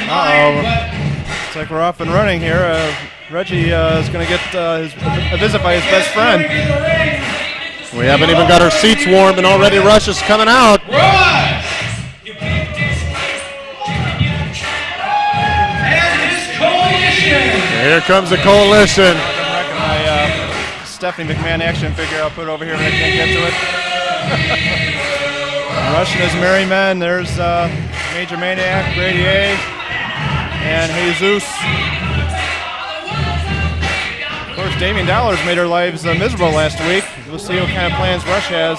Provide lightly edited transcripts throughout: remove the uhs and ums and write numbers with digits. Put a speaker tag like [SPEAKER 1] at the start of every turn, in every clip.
[SPEAKER 1] mine, but...
[SPEAKER 2] Looks like we're off and running here. Reggie is going to get a visit by his best friend.
[SPEAKER 3] We haven't even got our seats warm, and already Rush is coming out.
[SPEAKER 1] Royce! And his coalition!
[SPEAKER 3] Here comes the coalition.
[SPEAKER 2] I'm wrecking my Stephanie McMahon action figure I'll put over here when I can't get to it. Rush and his merry men. There's Major Maniac, Brady A, and Jesus. Of course, Damien Dollaz made our lives miserable last week. We'll see what kind of plans Rush has.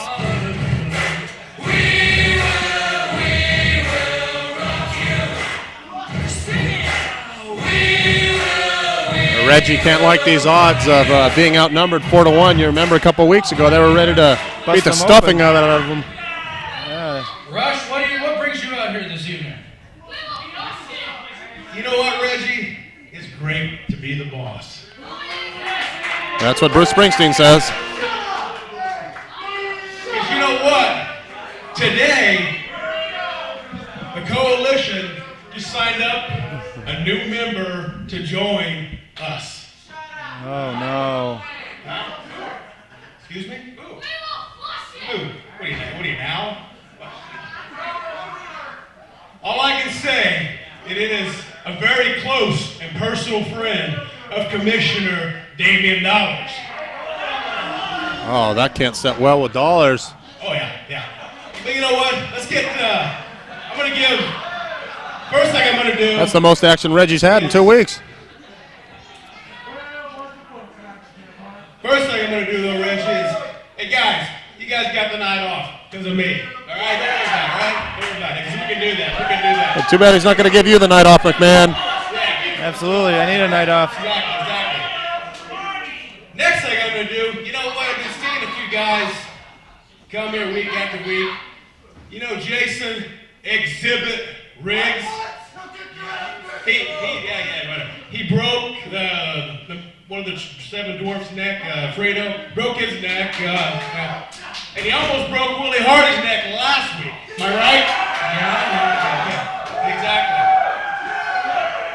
[SPEAKER 3] Reggie can't like these odds of being outnumbered 4-1. You remember a couple weeks ago they were ready to beat the stuffing out of them.
[SPEAKER 2] Yeah.
[SPEAKER 1] Rush, what brings you out here this evening?
[SPEAKER 4] You know what, Reggie? It's great to be the boss.
[SPEAKER 3] That's what Bruce Springsteen says.
[SPEAKER 4] Because you know what? Today, the coalition just signed up a new member to join us.
[SPEAKER 2] Oh, no.
[SPEAKER 4] Huh? Excuse me? Who? What are you now? All I can say is it is a very close and personal friend of Commissioner Damien Dollaz.
[SPEAKER 3] Oh, that can't set well with Dollaz.
[SPEAKER 4] Oh, yeah. But you know what? Let's get, I'm going to give, first thing I'm going to do.
[SPEAKER 3] That's the most action Reggie's had in 2 weeks.
[SPEAKER 4] First thing I'm going to do, though, Reggie, is, hey, guys, you guys got the night off because of me. All right? Everybody. Because we can do that.
[SPEAKER 3] Well, too bad he's not going to give you the night off, McMahon.
[SPEAKER 2] Absolutely. I need a night off.
[SPEAKER 4] Exactly. Next thing I'm going to do, you know what? I've been seeing a few guys come here week after week. You know Jason Xzibit Riggs? He broke one of the seven dwarfs' neck, Fredo, broke his neck, and he almost broke Willie Hardy's neck last week. Am I right? Yeah. Exactly.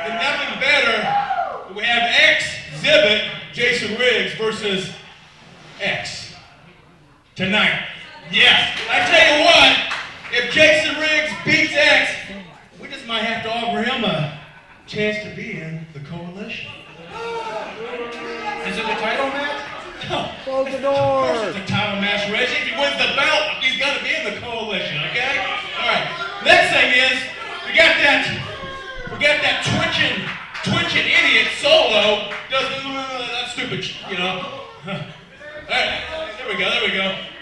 [SPEAKER 4] And nothing better, we have Xzibit Jason Riggs versus X tonight. Yes. I tell you what, if Jason Riggs beats X, we just might have to offer him a chance to be in the coalition.
[SPEAKER 1] Is it the title match?
[SPEAKER 4] No.
[SPEAKER 3] Close the
[SPEAKER 4] Of
[SPEAKER 3] door.
[SPEAKER 4] course it's a title match, Reggie. If he wins the belt, he's going to be in the coalition, okay? All right. Next thing is, we got that twitching idiot Solo. Does that stupid, you know. All right. There we go.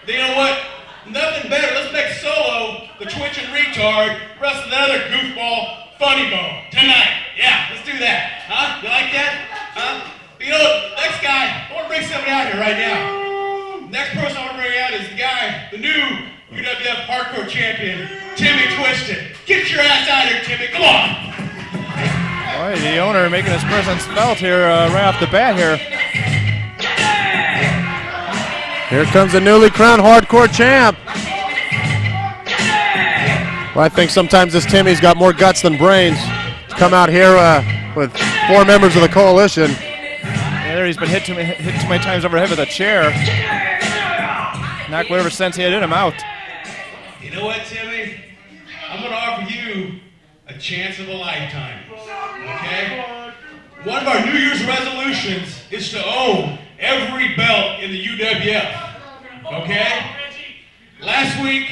[SPEAKER 4] You know what? Nothing better. Let's make Solo the twitching retard versus another goofball Funnybone tonight. Yeah, let's do that. Huh? You like that? Huh? You know what? Next guy, I want to bring somebody out here right now. Next person I want to bring out is the new UWF Hardcore Champion, TImmy Twizted. Get your ass out here, Timmy. Come on.
[SPEAKER 2] All right, the owner making his presence felt here right off the bat here.
[SPEAKER 3] Here comes the newly crowned hardcore champ. Well, I think sometimes this Timmy's got more guts than brains. He's come out here with 4 members of the coalition.
[SPEAKER 2] Yeah, there he's been hit too many times over the head with a chair. Knock whatever sense he had in him out.
[SPEAKER 4] You know what, Timmy? I'm going to offer you a chance of a lifetime, okay? One of our New Year's resolutions is to own every belt in the UWF, okay? Last week,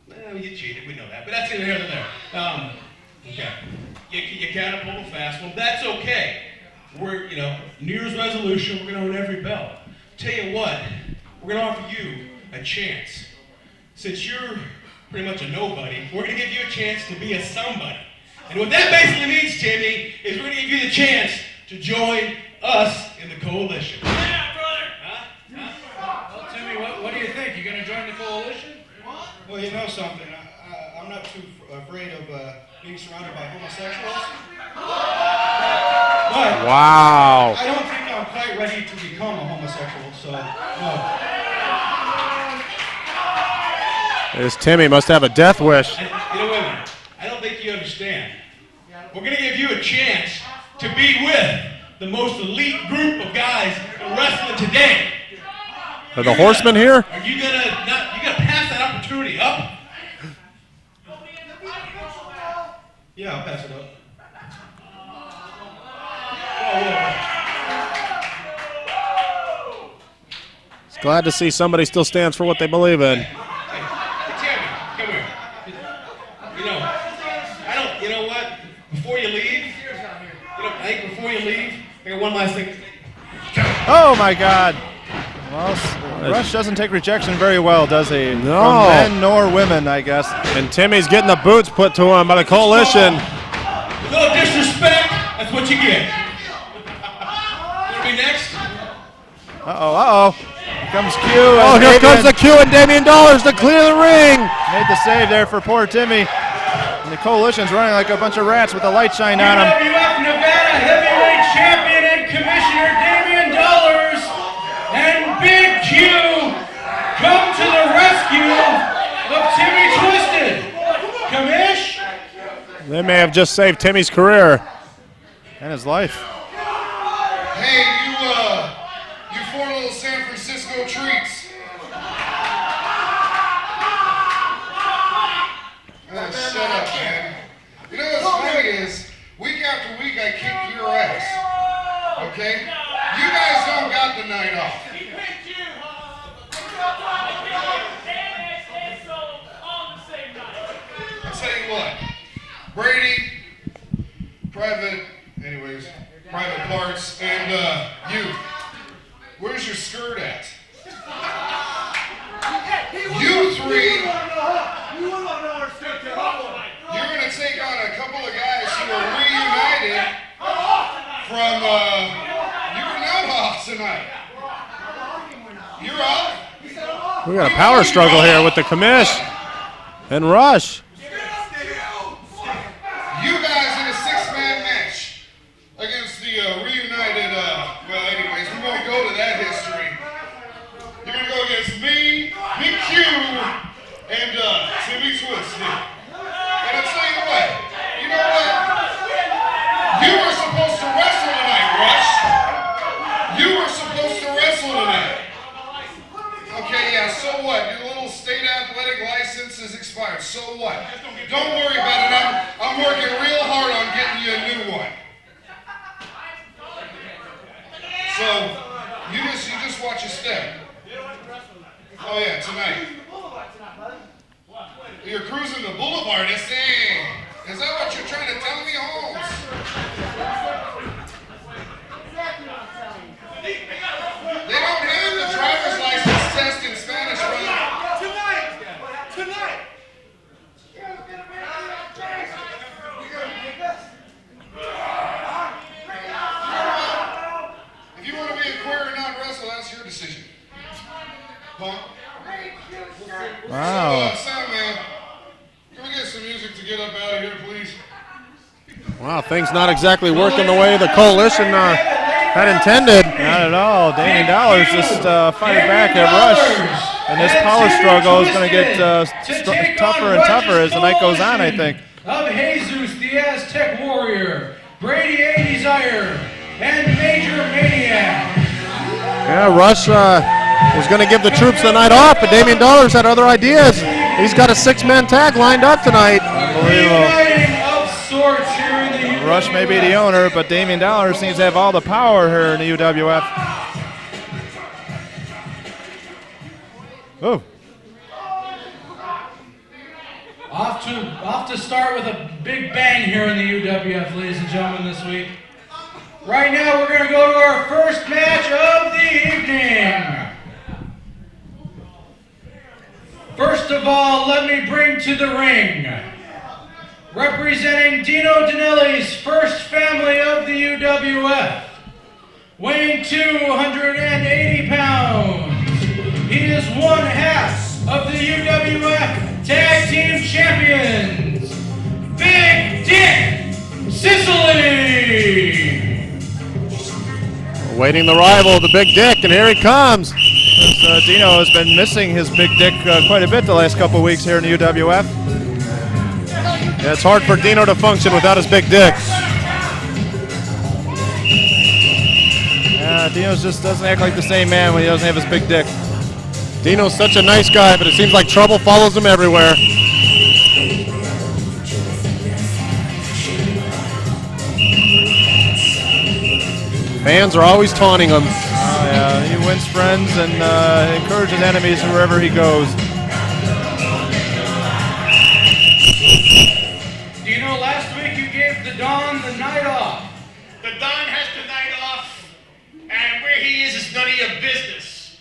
[SPEAKER 4] well, you cheated, we know that, but that's neither here nor there. Okay, you kind of pulled a fast one, that's okay. We're, New Year's resolution, we're going to own every belt. Tell you what, we're going to offer you a chance. Since you're pretty much a nobody, we're going to give you a chance to be a somebody. And what that basically means, Timmy, is we're going to give you the chance to join us in the coalition.
[SPEAKER 1] Yeah, brother.
[SPEAKER 4] Huh?
[SPEAKER 1] Well, Timmy, what do you think? You going to join the coalition?
[SPEAKER 5] Well, you know something, I'm not too afraid of being surrounded by homosexuals. But
[SPEAKER 3] Wow.
[SPEAKER 5] I don't think I'm quite ready to become a homosexual, so no.
[SPEAKER 3] This Timmy must have a death wish.
[SPEAKER 4] Wait a minute. I don't think you understand. chance to be with the most elite group of guys in wrestling today.
[SPEAKER 3] Are the Horsemen here?
[SPEAKER 4] Are you gonna pass that opportunity up?
[SPEAKER 5] Yeah, I'll pass it up.
[SPEAKER 3] Glad to see somebody still stands for what they believe in.
[SPEAKER 4] Hey, Tammy, come here. You know what? Before you leave, I got one last thing.
[SPEAKER 2] Oh my God. Well, Rush doesn't take rejection very well, does he?
[SPEAKER 3] No.
[SPEAKER 2] From men nor women, I guess.
[SPEAKER 3] And Timmy's getting the boots put to him by the Coalition.
[SPEAKER 4] A little disrespect, that's what you get. Gonna be next?
[SPEAKER 2] Uh-oh. Here comes Q.
[SPEAKER 3] Oh, here comes the Q and Damien Dollaz to clear the ring.
[SPEAKER 2] Made the save there for poor Timmy. And the Coalition's running like a bunch of rats with the light shined on them.
[SPEAKER 1] UWF Nevada Heavyweight Champion and Commissioner Damien Dollaz and Big Q come to the rescue of Timmy Twizted. Commish?
[SPEAKER 3] They may have just saved Timmy's career.
[SPEAKER 2] And his life.
[SPEAKER 6] Hey, you four little San Francisco treats. Shut up, man. You know what's funny is, week after week I kick your ass. Okay? You guys don't got the night off. I'll tell you what. Brady, private parts, and you. Where's your skirt at? You three, you're going to take on a couple of guys who are reunited from, you were not off tonight. You're off?
[SPEAKER 3] We got a power struggle here with the Commish and Rush.
[SPEAKER 6] You guys in a six-man match against the reunited, well, anyways, we won't go to that history. You're going to go against me, Big Q, and Timmy Twizted. And I'll tell you what, you know what? You were supposed to wrestle tonight, Rush. You were supposed to wrestle tonight. Okay, yeah, so what? Your little state athletic license is expired. So what? Don't worry about it. I'm working real hard on getting you a new one. So, you just watch your step. Oh yeah, tonight. You're cruising the boulevard, is that what you're trying to tell me, Holmes? They don't have the driver's license test in Spanish, brother. Tonight. If you want to be a queer and not wrestle, that's your decision. Punk.
[SPEAKER 2] Wow.
[SPEAKER 6] Sound man, can we get some music to get up out of here, please?
[SPEAKER 3] Wow, things not exactly working the way the Coalition had intended.
[SPEAKER 2] Not at all. Damien Dollaz just fighting back at Rush. And this power struggle is going to get tougher and tougher as the night goes on, I think.
[SPEAKER 1] Of Jesus, the Aztec Warrior, Brady Dezire, and Major Maniac.
[SPEAKER 3] Yeah, Rush was going to give the troops the night off, but Damien Dollaz had other ideas. He's got a six-man tag lined up tonight.
[SPEAKER 2] Unbelievable.
[SPEAKER 1] Of sorts here in the
[SPEAKER 2] Rush may be the owner, but Damien Dollaz seems to have all the power here in the UWF. Oh.
[SPEAKER 1] Off to start with a big bang here in the UWF, ladies and gentlemen, this week. Right now, we're going to go to our first match of the evening. First of all, let me bring to the ring, representing Dino Dinelli's first family of the UWF, weighing 280 pounds. He is one half of the UWF Tag Team Champions, Big Dick Sicily.
[SPEAKER 3] Awaiting the rival, the Big Dick, and here he comes.
[SPEAKER 2] Dino has been missing his big dick quite a bit the last couple of weeks here in the UWF.
[SPEAKER 3] Yeah, it's hard for Dino to function without his big dick.
[SPEAKER 2] Dino just doesn't act like the same man when he doesn't have his big dick.
[SPEAKER 3] Dino's such a nice guy, but it seems like trouble follows him everywhere. Fans are always taunting him.
[SPEAKER 2] Oh, yeah, he wins friends and encourages enemies wherever he goes.
[SPEAKER 1] Dino, last week you gave the Don the night off.
[SPEAKER 4] The Don has the night off, and where he is none of your business.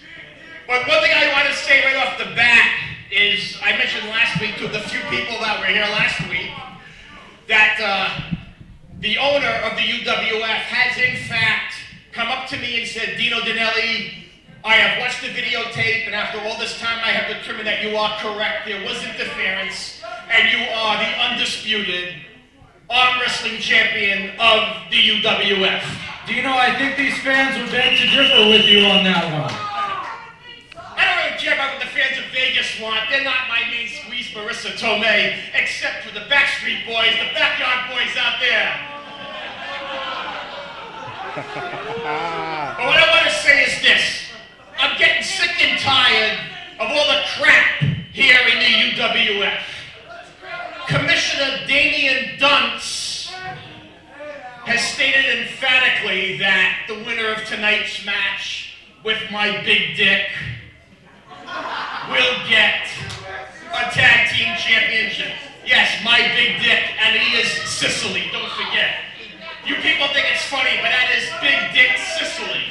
[SPEAKER 4] But one thing I want to say right off the bat is, I mentioned last week to the few people that were here last week, that the owner of the UWF has in fact come up to me and said, Dino Dinelli, I have watched the videotape, and after all this time I have determined that you are correct. There was interference, and you are the undisputed arm wrestling champion of the UWF.
[SPEAKER 1] Dino, I think these fans would beg to differ with you on that one.
[SPEAKER 4] I don't really care about what the fans of Vegas want. They're not my main squeeze, Marissa Tomei, except for the Backstreet Boys, the Backyard Boys out there. But what I want to say is this. I'm getting sick and tired of all the crap here in the UWF. Commissioner Damien has stated emphatically that the winner of tonight's match with my big dick will get a tag team championship. Yes, my big dick, and he is Sicily, don't forget. You people think it's funny, but that is Big Dick Sicily.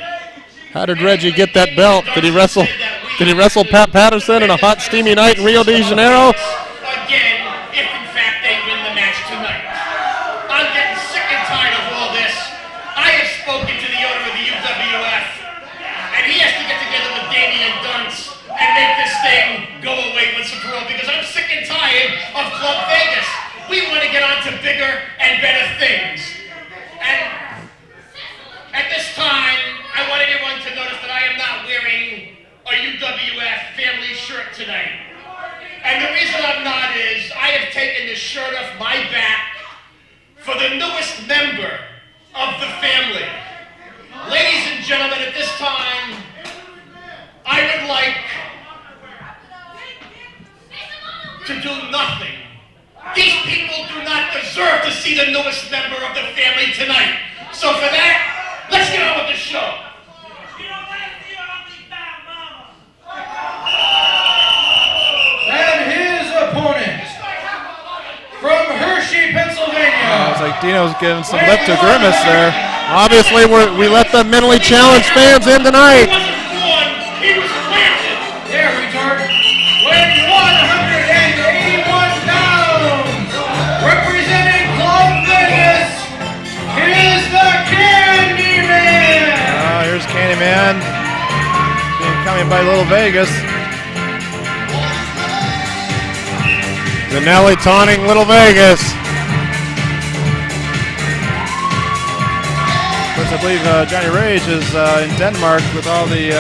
[SPEAKER 3] How did Reggie get that belt? Did he wrestle Pat Patterson in a hot, steamy night in Rio de Janeiro?
[SPEAKER 4] Again, if in fact they win the match tonight. I'm getting sick and tired of all this. I have spoken to the owner of the UWF, and he has to get together with Damien and make this thing go away once and for all, because I'm sick and tired of Club Vegas. We want to get on to bigger and better things. And at this time, I want everyone to notice that I am not wearing a UWF family shirt tonight. And the reason I'm not is I have taken this shirt off my back for the newest member of the family. Ladies and gentlemen, at this time, I would like to do nothing. These people do not deserve to see the newest member of the family tonight. So for that, let's get on with the show.
[SPEAKER 1] And his opponent, from Hershey, Pennsylvania.
[SPEAKER 2] It's like Dino's giving some lip to Grimace there.
[SPEAKER 3] Obviously, we let the mentally challenged fans in tonight.
[SPEAKER 4] He was planted.
[SPEAKER 1] There, retard. Weighing 181 pounds, representing Club Vegas, is the Candyman.
[SPEAKER 2] Here's Candyman being coming by Little Vegas.
[SPEAKER 3] Dinelli taunting Little Vegas.
[SPEAKER 2] Of course, I believe Johnny Rage is in Denmark with all the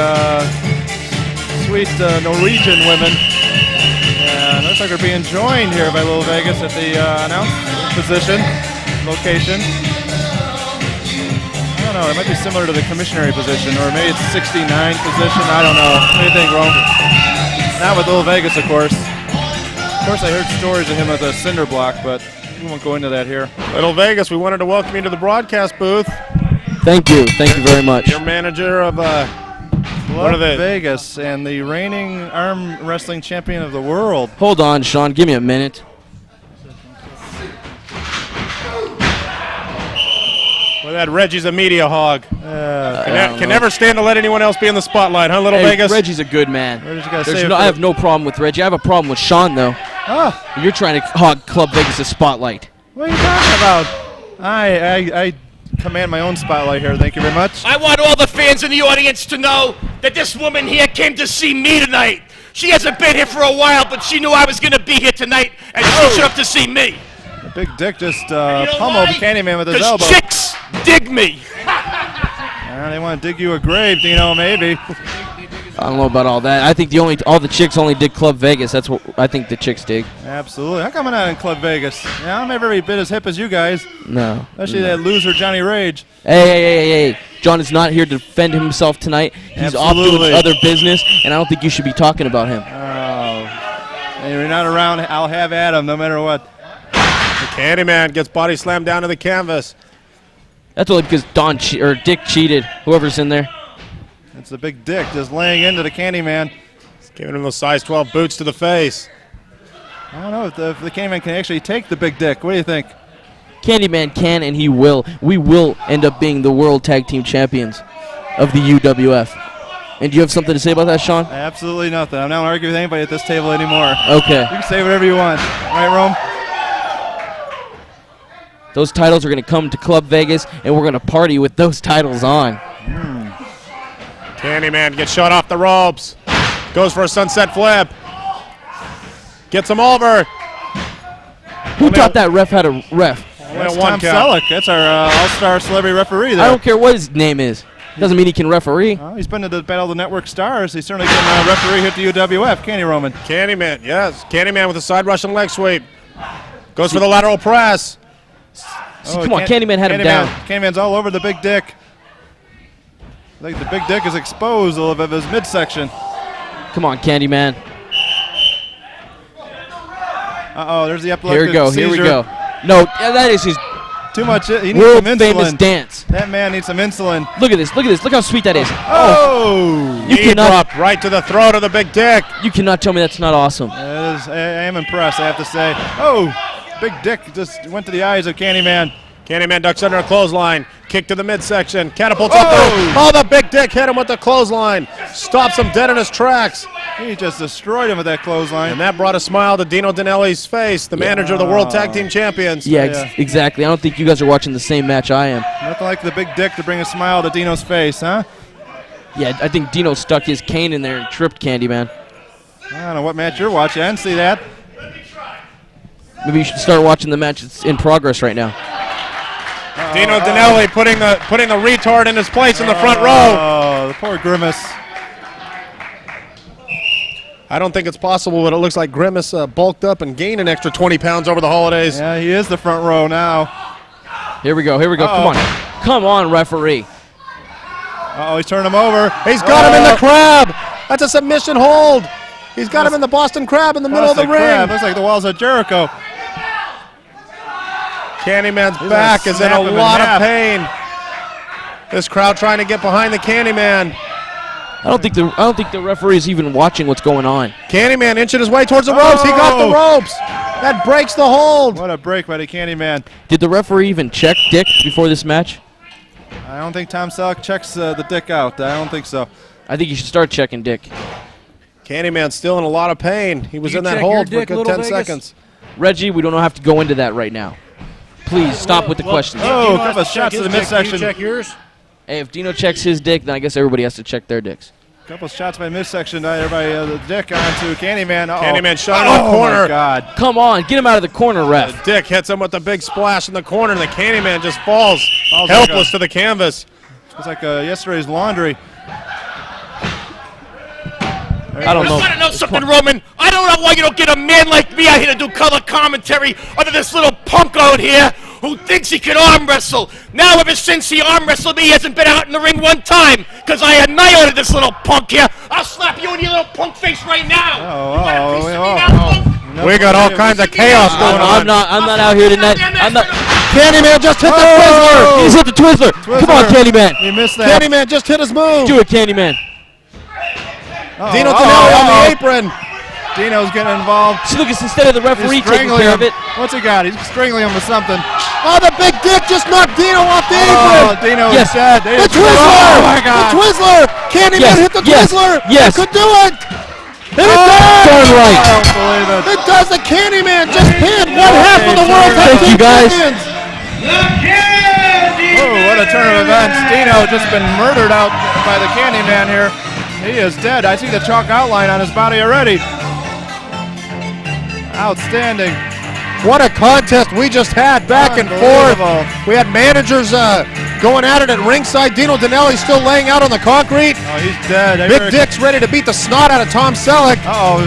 [SPEAKER 2] sweet Norwegian women. And looks like they're being joined here by Little Vegas at the announced location. I don't know, it might be similar to the commissionary position, or maybe it's 69 position, I don't know. What do you think, Rome? Not with Little Vegas, of course. Of course, I heard stories of him as a cinder block, but we won't go into that here.
[SPEAKER 3] Little Vegas, we wanted to welcome you to the broadcast booth.
[SPEAKER 7] Thank you very much.
[SPEAKER 3] You're manager of
[SPEAKER 2] Club Vegas and the reigning arm wrestling champion of the world.
[SPEAKER 7] Hold on, Sean, give me a minute.
[SPEAKER 3] Well, that Reggie's a media hog. Can never stand to let anyone else be in the spotlight, huh, Little Vegas?
[SPEAKER 7] Reggie's a good man.
[SPEAKER 2] I
[SPEAKER 7] I have no problem with Reggie. I have a problem with Sean, though. You're trying to hog Club Vegas' spotlight.
[SPEAKER 2] What are you talking about? I command my own spotlight here. Thank you very much.
[SPEAKER 4] I want all the fans in the audience to know that this woman here came to see me tonight. She hasn't been here for a while, but she knew I was going to be here tonight, and she showed up to see me.
[SPEAKER 2] The big dick just pummeled Candyman with his elbow.
[SPEAKER 4] Chicks dig me.
[SPEAKER 2] They want to dig you a grave, Dino, maybe.
[SPEAKER 7] I don't know about all that. I think all the chicks only dig Club Vegas. That's what I think the chicks dig.
[SPEAKER 2] Absolutely. How come I'm not in Club Vegas? Yeah, I'm every bit as hip as you guys.
[SPEAKER 7] No.
[SPEAKER 2] Especially that loser Johnny Rage.
[SPEAKER 7] Hey. John is not here to defend himself tonight. He's off doing other business, and I don't think you should be talking about him.
[SPEAKER 2] Oh, you're not around. I'll have at him no matter what.
[SPEAKER 3] The Candyman gets body slammed down to the canvas.
[SPEAKER 7] That's only because Dick cheated. Whoever's in there.
[SPEAKER 2] It's the big Dick just laying into the Candyman.
[SPEAKER 3] He's giving him those size 12 boots to the face.
[SPEAKER 2] I don't know if the Candyman can actually take the big Dick. What do you think?
[SPEAKER 7] Candyman can, and he will. We will end up being the World Tag Team Champions of the UWF. And do you have something to say about that, Sean?
[SPEAKER 2] Absolutely nothing. I'm not arguing with anybody at this table anymore.
[SPEAKER 7] Okay.
[SPEAKER 2] You can say whatever you want. Right, Rome?
[SPEAKER 7] Those titles are going to come to Club Vegas, and we're going to party with those titles on.
[SPEAKER 3] Candyman gets shot off the ropes. Goes for a sunset flip. Gets him over.
[SPEAKER 7] Who taught that ref how to ref?
[SPEAKER 2] That's Tom Selleck. That's our all-star celebrity referee there.
[SPEAKER 7] I don't care what his name is. Doesn't mean he can referee.
[SPEAKER 2] Well, he's been to the Battle of the Network Stars. He certainly can referee here at the UWF. Can he, Roman?
[SPEAKER 3] Candyman, yes. Candyman with a side Russian leg sweep. Goes for the lateral press.
[SPEAKER 7] Come on, Candyman had him down.
[SPEAKER 2] Candyman's all over the big Dick. I think the big Dick is exposed of his midsection.
[SPEAKER 7] Come on, Candyman.
[SPEAKER 2] Uh-oh, there's the epileptic
[SPEAKER 7] Here we
[SPEAKER 2] seizure.
[SPEAKER 7] go. No, that is his
[SPEAKER 2] too much. He needs
[SPEAKER 7] world
[SPEAKER 2] some insulin.
[SPEAKER 7] famous dance.
[SPEAKER 2] That man needs some insulin.
[SPEAKER 7] Look at this. Look how sweet that is.
[SPEAKER 2] Oh!
[SPEAKER 7] You
[SPEAKER 3] Knee drop right to the throat of the big Dick.
[SPEAKER 7] You cannot tell me that's not awesome.
[SPEAKER 2] I am impressed, I have to say. Oh! Big Dick just went to the eyes of Candyman.
[SPEAKER 3] Candyman ducks under a clothesline. Kick to the midsection. Catapults up there. Oh, the big Dick hit him with the clothesline. Stops him dead in his tracks.
[SPEAKER 2] He just destroyed him with that clothesline.
[SPEAKER 3] And that brought a smile to Dino Dinelli's face, the manager of the World Tag Team Champions.
[SPEAKER 7] Yeah, exactly. I don't think you guys are watching the same match I am.
[SPEAKER 2] Nothing like the big Dick to bring a smile to Dino's face, huh?
[SPEAKER 7] Yeah, I think Dino stuck his cane in there and tripped Candyman.
[SPEAKER 2] I don't know what match you're watching. I didn't see that.
[SPEAKER 7] Maybe you should start watching the match that's in progress right now.
[SPEAKER 3] Dino Dinelli putting the retard in his place in the front row.
[SPEAKER 2] Oh, the poor Grimace.
[SPEAKER 3] I don't think it's possible, but it looks like Grimace bulked up and gained an extra 20 pounds over the holidays.
[SPEAKER 2] Yeah, he is the front row now.
[SPEAKER 7] Here we go. Come on, referee.
[SPEAKER 2] Uh-oh, he's turning him over.
[SPEAKER 3] He's got him in the crab. That's a submission hold. He's got him in the Boston Crab in the middle of the ring.
[SPEAKER 2] Looks like the walls of Jericho.
[SPEAKER 3] Candyman's back is in a lot of pain. This crowd trying to get behind the Candyman.
[SPEAKER 7] I don't think the referee is even watching what's going on.
[SPEAKER 3] Candyman inching his way towards the ropes. He got the ropes. That breaks the hold.
[SPEAKER 2] What a break by the Candyman.
[SPEAKER 7] Did the referee even check Dick before this match?
[SPEAKER 2] I don't think Tom Selleck checks the Dick out. I don't think so.
[SPEAKER 7] I think you should start checking Dick.
[SPEAKER 3] Candyman's still in a lot of pain. He was in that hold for a good 10 seconds.
[SPEAKER 7] Reggie, we don't have to go into that right now. Please stop with the questions.
[SPEAKER 2] Oh, a couple of shots to the midsection.
[SPEAKER 3] Check yours.
[SPEAKER 7] Hey, if Dino checks his dick, then I guess everybody has to check their dicks.
[SPEAKER 2] A couple of shots by midsection. Everybody, the Dick onto Candyman.
[SPEAKER 3] Candyman shot in the corner.
[SPEAKER 2] Oh, my God.
[SPEAKER 7] Come on, get him out of the corner, ref.
[SPEAKER 3] Dick hits him with a big splash in the corner, and the Candyman just falls helpless to the canvas.
[SPEAKER 2] It's like yesterday's laundry.
[SPEAKER 7] I don't know.
[SPEAKER 8] You want to know something, Roman? I don't know why you don't get a man like me out here to do color commentary under this little punk out here who thinks he can arm wrestle. Now, ever since he arm wrestled me, he hasn't been out in the ring one time because I annihilated this little punk here. I'll slap you in your little punk face right now.
[SPEAKER 3] We got all kinds of chaos going on.
[SPEAKER 7] I'm not out here tonight.
[SPEAKER 3] Candyman just hit the Twizzler.
[SPEAKER 7] He's hit the Twizzler. Come on, Candyman.
[SPEAKER 2] He missed that.
[SPEAKER 3] Candyman just hit his move.
[SPEAKER 7] Do it, Candyman.
[SPEAKER 3] Dino Dinelli on the apron.
[SPEAKER 2] Dino's getting involved.
[SPEAKER 7] See, look, it's instead of the referee taking care of it.
[SPEAKER 2] What's he got? He's strangling him with something.
[SPEAKER 3] Oh, the big Dick just knocked Dino off the apron.
[SPEAKER 2] Dino
[SPEAKER 7] Yes.
[SPEAKER 2] is dead.
[SPEAKER 3] The Twizzler.
[SPEAKER 2] Oh, my God.
[SPEAKER 3] The Twizzler. Candyman hit the Twizzler.
[SPEAKER 7] Yes.
[SPEAKER 3] It could do it. It does.
[SPEAKER 7] Darn right.
[SPEAKER 2] I don't believe it.
[SPEAKER 3] It does. The Candyman just pinned one half of the World Tag
[SPEAKER 7] Thank you,
[SPEAKER 3] Team
[SPEAKER 7] guys.
[SPEAKER 3] Champions.
[SPEAKER 2] Oh, what a turn of events. Dino just been murdered out by the Candyman here. He is dead. I see the chalk outline on his body already. Outstanding.
[SPEAKER 3] What a contest we just had back and forth. We had managers going at it at ringside. Dino Dinelli still laying out on the concrete.
[SPEAKER 2] Oh, he's dead.
[SPEAKER 3] Big Dick's ready to beat the snot out of Tom Selleck.
[SPEAKER 2] Oh,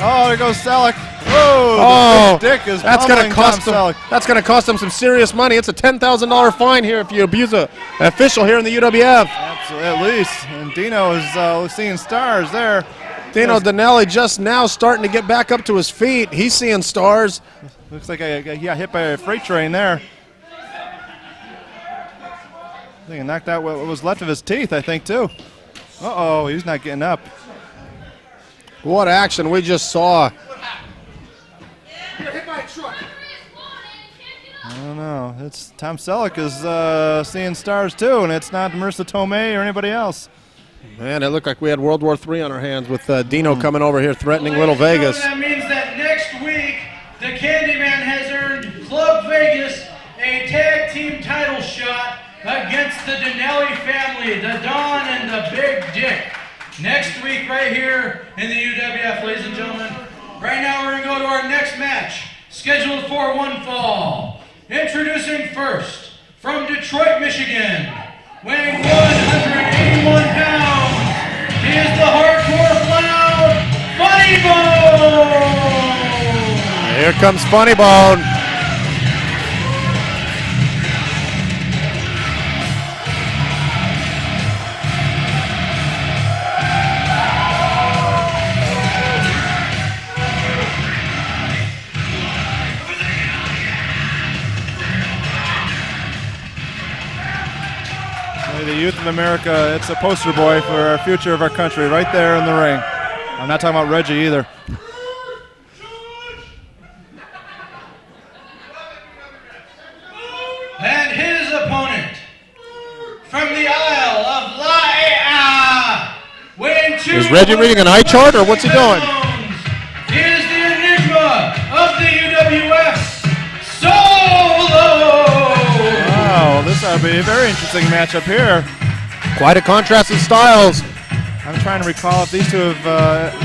[SPEAKER 2] there goes Selleck. Oh, Dick is
[SPEAKER 3] that's going to cost him.
[SPEAKER 2] Selleck.
[SPEAKER 3] That's going to cost him some serious money. It's a $10,000 fine here if you abuse an official here in the UWF.
[SPEAKER 2] Absolutely, at least. And Dino is seeing stars there.
[SPEAKER 3] Dino Dinelli just now starting to get back up to his feet. He's seeing stars.
[SPEAKER 2] Looks like he got hit by a freight train there. I think he knocked out what was left of his teeth, I think, too. Uh-oh, he's not getting up.
[SPEAKER 3] What action we just saw.
[SPEAKER 2] I don't know. It's Tom Selleck is seeing stars, too, and it's not Marissa Tomei or anybody else.
[SPEAKER 3] Man, it looked like we had World War III on our hands with Dino coming over here threatening Little Vegas.
[SPEAKER 1] That means that next week, the Candyman has earned Club Vegas a tag team title shot against the Dinelli family, the Don and the Big Dick. Next week right here in the UWF, ladies and gentlemen. Right now we're going to go to our next match, scheduled for one fall. Introducing first, from Detroit, Michigan, weighing 181 pounds, he is the hardcore clown, Funnybone!
[SPEAKER 3] Here comes Funnybone.
[SPEAKER 2] The youth of America, it's a poster boy for our future of our country right there in the ring. I'm not talking about Reggie either.
[SPEAKER 1] And his opponent, from the Isle of La weighing 2.
[SPEAKER 3] Is Reggie reading an eye chart or what's he doing?
[SPEAKER 1] He is the enigma of the UWF, Solo!
[SPEAKER 2] Wow, this ought to be a very interesting matchup here.
[SPEAKER 3] Quite a contrast in styles.
[SPEAKER 2] I'm trying to recall if these two have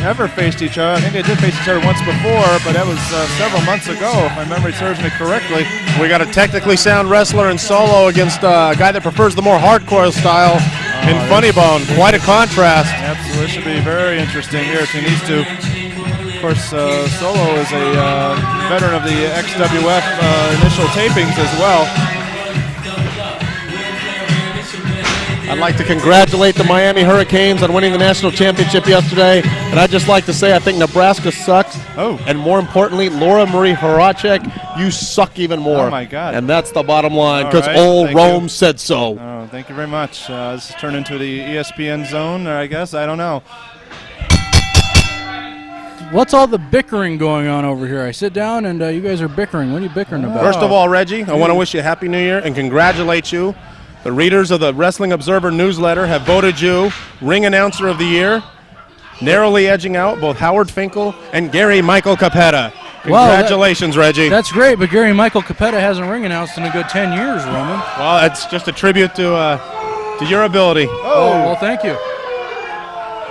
[SPEAKER 2] ever faced each other. I think they did face each other once before, but that was several months ago, if my memory serves me correctly.
[SPEAKER 3] We got a technically sound wrestler in Solo against a guy that prefers the more hardcore style in Funnybone. Quite a contrast.
[SPEAKER 2] Absolutely, it should be very interesting here between these two. Of course, Solo is a veteran of the XWF initial tapings as well.
[SPEAKER 3] I'd like to congratulate the Miami Hurricanes on winning the national championship yesterday. And I'd just like to say I think Nebraska sucks.
[SPEAKER 2] Oh.
[SPEAKER 3] And more importantly, Laura Marie Horacek, you suck even more.
[SPEAKER 2] Oh, my God.
[SPEAKER 3] And that's the bottom line because
[SPEAKER 2] right,
[SPEAKER 3] old Rome said so.
[SPEAKER 2] Oh, thank you very much. This has turned into the ESPN zone, I guess. I don't know.
[SPEAKER 9] What's all the bickering going on over here? I sit down and you guys are bickering. What are you bickering about?
[SPEAKER 3] First of all, Reggie, I want to wish you a Happy New Year and congratulate you. The readers of the Wrestling Observer newsletter have voted you Ring Announcer of the Year, narrowly edging out both Howard Finkel and Gary Michael Capetta. Congratulations, Reggie.
[SPEAKER 9] That's great, but Gary Michael Capetta hasn't ring announced in a good 10 years, Roman.
[SPEAKER 3] Well, it's just a tribute to your ability.
[SPEAKER 9] Oh, well, thank you.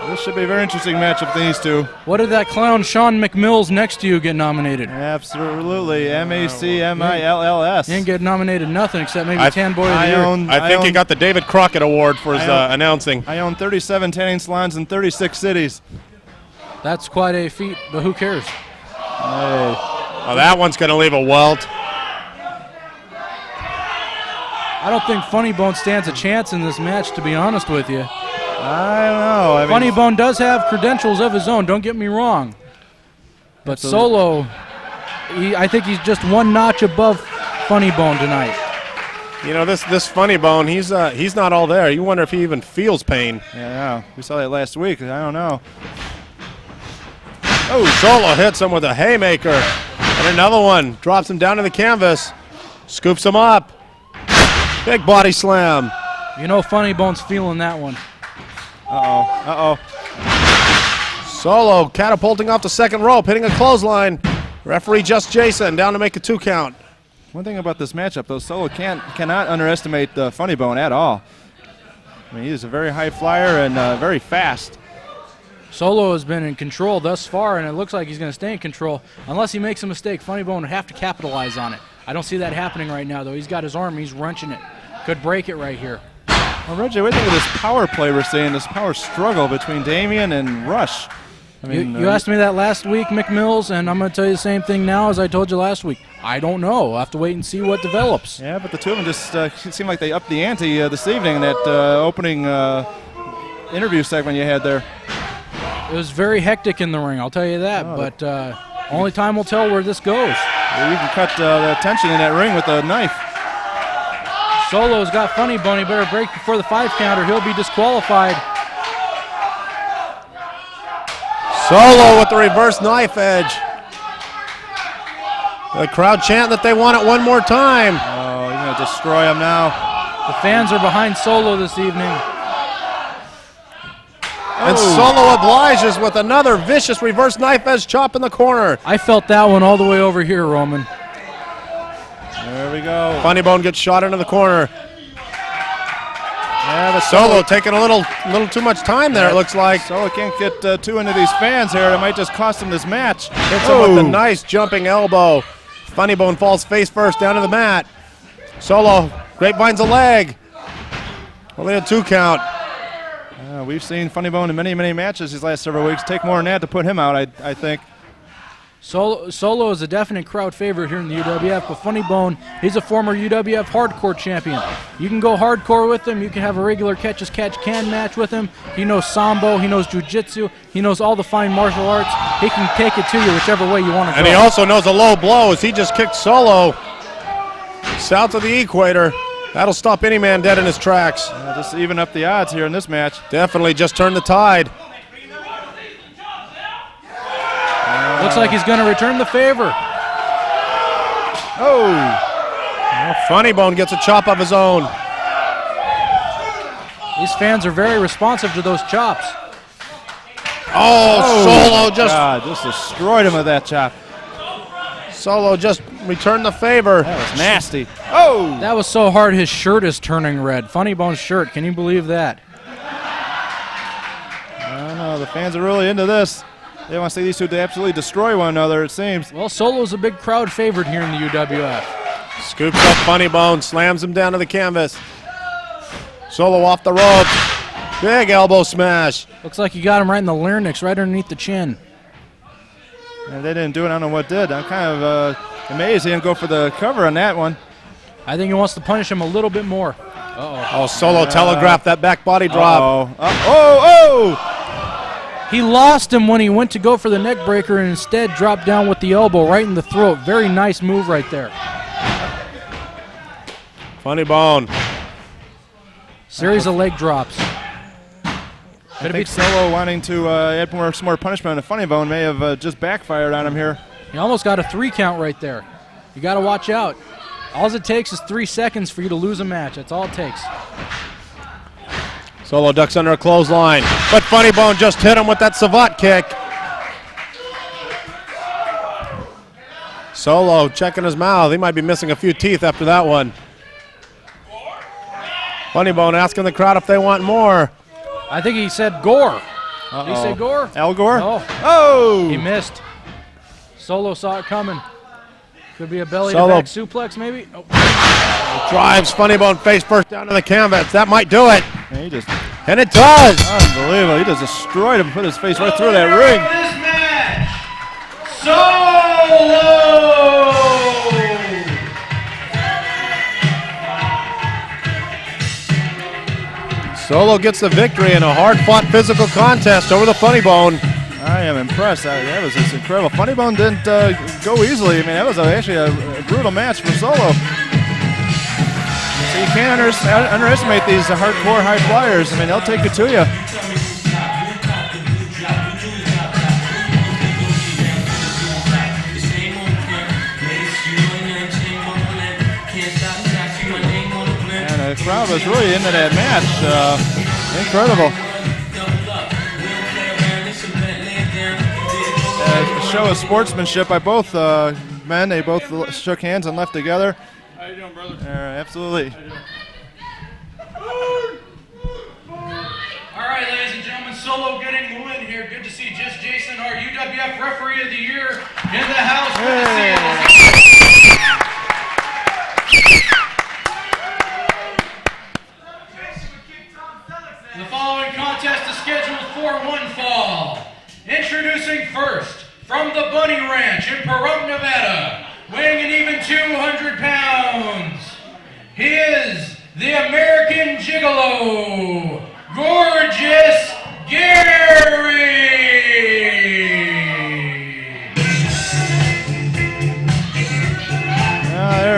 [SPEAKER 2] This should be a very interesting matchup, these two.
[SPEAKER 9] What did that clown Sean McMills next to you get nominated?
[SPEAKER 2] Absolutely, MACMILLS.
[SPEAKER 9] He didn't get nominated nothing except maybe Tan Boy of the Year.
[SPEAKER 3] I think he got the David Crockett Award for his announcing.
[SPEAKER 2] I own 37 tanning salons in 36 cities.
[SPEAKER 9] That's quite a feat, but who cares?
[SPEAKER 2] Hey.
[SPEAKER 3] Oh, that one's going to leave a welt.
[SPEAKER 9] I don't think Funnybone stands a chance in this match, to be honest with you.
[SPEAKER 2] I don't know.
[SPEAKER 9] Funnybone does have credentials of his own, don't get me wrong. But Solo, I think he's just one notch above Funnybone tonight.
[SPEAKER 3] You know, this Funnybone, he's not all there. You wonder if he even feels pain.
[SPEAKER 2] Yeah, we saw that last week. I don't know.
[SPEAKER 3] Oh, Solo hits him with a haymaker. And another one. Drops him down to the canvas. Scoops him up. Big body slam.
[SPEAKER 9] You know Funnybone's feeling that one.
[SPEAKER 2] Uh-oh.
[SPEAKER 3] Solo catapulting off the second rope, hitting a clothesline. Referee Just Jason down to make a 2 count.
[SPEAKER 2] One thing about this matchup, though, Solo cannot underestimate Funnybone at all. I mean, he is a very high flyer and very fast.
[SPEAKER 9] Solo has been in control thus far, and it looks like he's going to stay in control. Unless he makes a mistake, Funnybone would have to capitalize on it. I don't see that happening right now, though. He's got his arm. He's wrenching it. Could break it right here.
[SPEAKER 2] Well, Reggie, what do you think of this power play we're seeing, this power struggle between Damien and Rush? I mean,
[SPEAKER 9] you asked me that last week, McMills, and I'm going to tell you the same thing now as I told you last week. I don't know. I'll have to wait and see what develops.
[SPEAKER 2] Yeah, but the two of them just seemed like they upped the ante this evening in that opening interview segment you had there.
[SPEAKER 9] It was very hectic in the ring, I'll tell you that, but only time will tell where this goes.
[SPEAKER 2] Well, you can cut the tension in that ring with a knife.
[SPEAKER 9] Solo's got Funnybone. He better break before the 5 counter. He'll be disqualified.
[SPEAKER 3] Solo with the reverse knife edge. The crowd chanting that they want it one more time.
[SPEAKER 2] Oh, he's going to destroy him now.
[SPEAKER 9] The fans are behind Solo this evening.
[SPEAKER 3] And Solo obliges with another vicious reverse knife edge chop in the corner.
[SPEAKER 9] I felt that one all the way over here, Roman.
[SPEAKER 2] There we go.
[SPEAKER 3] Funnybone gets shot into the corner.
[SPEAKER 2] Yeah, but
[SPEAKER 3] Solo taking a little too much time there, it looks like.
[SPEAKER 2] Solo can't get too into these fans here. It might just cost him this match.
[SPEAKER 3] Hits him with a nice jumping elbow. Funnybone falls face first down to the mat. Solo grapevines a leg. Only a 2 count.
[SPEAKER 2] We've seen Funnybone in many, many matches these last several weeks. Take more than that to put him out, I think.
[SPEAKER 9] Solo is a definite crowd favorite here in the UWF, but Funnybone, he's a former UWF hardcore champion. You can go hardcore with him. You can have a regular catch-as-catch-can match with him. He knows Sambo. He knows Jiu-Jitsu. He knows all the fine martial arts. He can take it to you whichever way you want to go.
[SPEAKER 3] And he also knows a low blow as he just kicked Solo south of the equator. That'll stop any man dead in his tracks.
[SPEAKER 2] Just even up the odds here in this match.
[SPEAKER 3] Definitely just turned the tide.
[SPEAKER 9] Looks like he's going to return the favor.
[SPEAKER 3] Well, Funnybone gets a chop of his own.
[SPEAKER 9] These fans are very responsive to those chops.
[SPEAKER 3] Solo
[SPEAKER 2] just destroyed him with that chop.
[SPEAKER 3] Solo just returned the favor.
[SPEAKER 2] That was nasty.
[SPEAKER 9] That was so hard his shirt is turning red. Funnybone's shirt, can you believe that?
[SPEAKER 2] I don't know, the fans are really into this. They want to see these two absolutely destroy one another, it seems.
[SPEAKER 9] Well, Solo's a big crowd favorite here in the UWF.
[SPEAKER 3] Scoops up Funnybone, slams him down to the canvas. Solo off the ropes. Big elbow smash.
[SPEAKER 9] Looks like you got him right in the larynx, right underneath the chin.
[SPEAKER 2] Yeah, they didn't do it, I don't know what did. I'm kind of amazed he didn't go for the cover on that one.
[SPEAKER 9] I think he wants to punish him a little bit more.
[SPEAKER 3] Solo telegraphed that back body drop.
[SPEAKER 9] He lost him when he went to go for the neck breaker and instead dropped down with the elbow right in the throat. Very nice move right there.
[SPEAKER 3] Funnybone.
[SPEAKER 9] Series of leg drops.
[SPEAKER 2] I think Solo wanting to add some more punishment on the Funnybone may have just backfired on him here.
[SPEAKER 9] He almost got a 3 count right there. You got to watch out. All it takes is 3 seconds for you to lose a match. That's all it takes.
[SPEAKER 3] Solo ducks under a clothesline, but Funnybone just hit him with that savate kick. Solo checking his mouth. He might be missing a few teeth after that one. Funnybone asking the crowd if they want more.
[SPEAKER 9] I think he said gore. Did he say gore?
[SPEAKER 2] Al Gore?
[SPEAKER 9] No. He missed. Solo saw it coming. Could be a belly-to-back suplex, maybe?
[SPEAKER 3] Drives Funnybone face first down to the canvas. That might do it. And it does.
[SPEAKER 2] Unbelievable. He just destroyed him, put his face right through that ring.
[SPEAKER 1] This match, Solo!
[SPEAKER 3] Solo gets the victory in a hard-fought physical contest over the Funnybone.
[SPEAKER 2] I am impressed. That was just incredible. Funnybone didn't go easily. I mean, that was actually a brutal match for Solo. So you can't underestimate these hardcore high flyers. I mean, they'll take it to you. And the crowd was really into that match. Incredible. A show of sportsmanship by both men. They both shook hands and left together.
[SPEAKER 5] How you doing, brother?
[SPEAKER 2] Absolutely.
[SPEAKER 1] All right, ladies and gentlemen, Solo getting the win here. Good to see Just Jason, our UWF Referee of the Year, in the house. Good to see you. The following contest is scheduled for one fall. Introducing introducing first, from the Bunny Ranch in Pahrump, Nevada, weighing an even 200 pounds, he is the American Gigolo, Gorgeous Gary!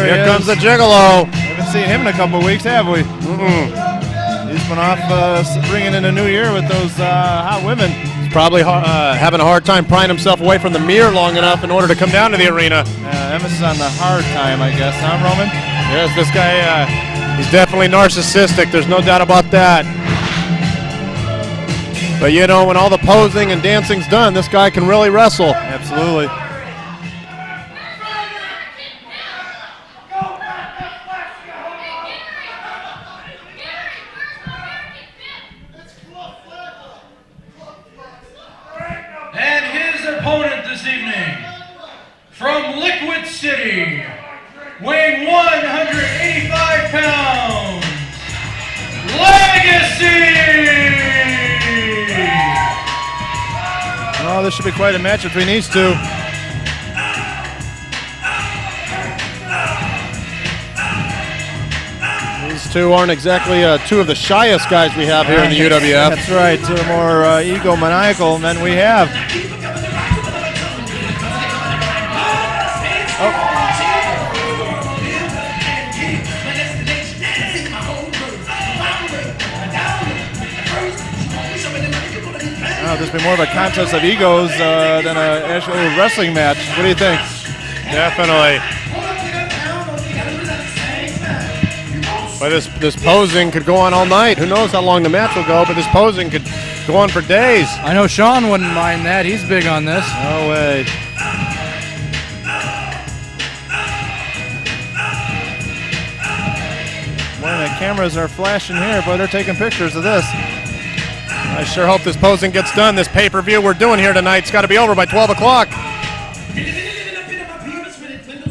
[SPEAKER 3] Here comes the Gigolo.
[SPEAKER 2] Haven't seen him in a couple of weeks, have we? He's been off bringing in a new year with those hot women.
[SPEAKER 3] He's probably having a hard time prying himself away from the mirror long enough in order to come down to the arena.
[SPEAKER 2] Emphasis on the hard time, I guess, huh, Roman?
[SPEAKER 3] Yes, this guy, he's definitely narcissistic. There's no doubt about that. But you know, when all the posing and dancing's done, this guy can really wrestle.
[SPEAKER 2] Absolutely.
[SPEAKER 1] And his opponent this evening, from Liquid City, weighing 185 pounds, Legacy!
[SPEAKER 2] Oh, this should be quite a match between these two.
[SPEAKER 3] These two aren't exactly two of the shyest guys we have here in the UWF.
[SPEAKER 2] That's right, two of the more egomaniacal men we have. Oh, this will be more of a contest of egos than an actual wrestling match. What do you think?
[SPEAKER 3] Definitely. But this posing could go on all night. Who knows how long the match will go, but this posing could go on for days.
[SPEAKER 9] I know Sean wouldn't mind that. He's big on this.
[SPEAKER 2] No way. Boy, the cameras are flashing here. Boy, they're taking pictures of this.
[SPEAKER 3] I sure hope this posing gets done. This pay-per-view we're doing here tonight's got to be over by 12 o'clock.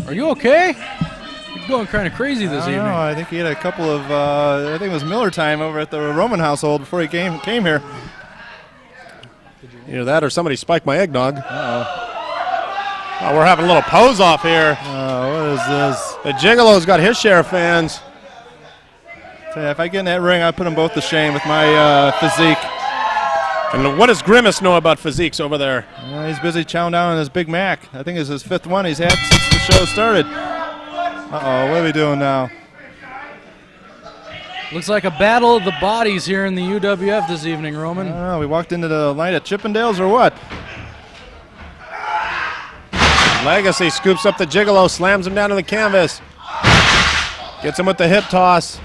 [SPEAKER 9] Are you okay? You're going kind of crazy this evening.
[SPEAKER 2] No, I think he had a couple of, I think it was Miller time over at the Roman household before he came here.
[SPEAKER 3] Either that or somebody spiked my eggnog. Oh, we're having a little pose off here.
[SPEAKER 2] What is this?
[SPEAKER 3] The Gigolo's got his share of fans.
[SPEAKER 2] If I get in that ring, I'd put them both to shame with my physique.
[SPEAKER 3] And what does Grimace know about physiques over there?
[SPEAKER 2] He's busy chowing down on his Big Mac. I think it's his 5th one he's had since the show started. Uh-oh, what are we doing now?
[SPEAKER 9] Looks like a battle of the bodies here in the UWF this evening, Roman.
[SPEAKER 2] I don't know, we walked into the night at Chippendales or what?
[SPEAKER 3] Legacy scoops up the Gigolo, slams him down to the canvas. Gets him with the hip toss.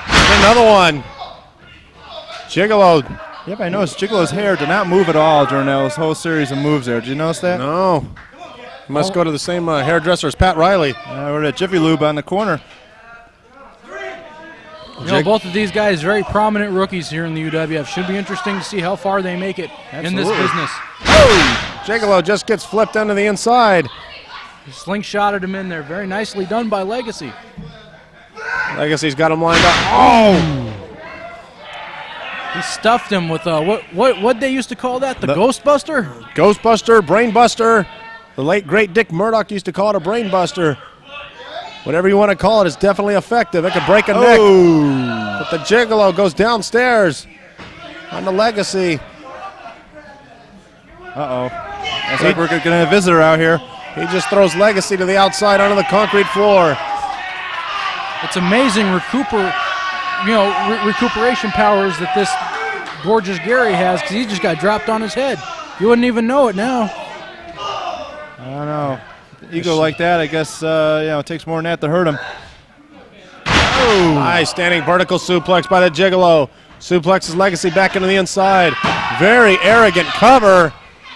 [SPEAKER 3] Another one. Gigolo.
[SPEAKER 2] Yep, I noticed Gigolo's hair did not move at all during those whole series of moves there. Did you notice that?
[SPEAKER 3] No. He must go to the same hairdresser as Pat Riley.
[SPEAKER 2] We're at Jiffy Lube on the corner.
[SPEAKER 9] You know, both of these guys, very prominent rookies here in the UWF. Should be interesting to see how far they make it in this business.
[SPEAKER 3] Oh! Gigolo just gets flipped into the inside.
[SPEAKER 9] He slingshotted him in there. Very nicely done by Legacy.
[SPEAKER 3] Legacy's got him lined up. Oh!
[SPEAKER 9] He stuffed him with what they used to call that? The Ghostbuster?
[SPEAKER 3] Ghostbuster, Brainbuster. The late, great Dick Murdoch used to call it a Brainbuster. Whatever you want to call it, it's definitely effective. It could break a neck. But the Gigolo goes downstairs on the Legacy.
[SPEAKER 2] Uh-oh. Looks like we're getting a visitor out here.
[SPEAKER 3] He just throws Legacy to the outside onto the concrete floor.
[SPEAKER 9] It's amazing recuperation powers that this gorgeous Gary has, because he just got dropped on his head. You wouldn't even know it now.
[SPEAKER 2] I don't know. Ego like that, I guess, it takes more than that to hurt him.
[SPEAKER 3] Oh! Nice standing vertical suplex by the Gigolo. Suplexes Legacy back into the inside. Very arrogant cover.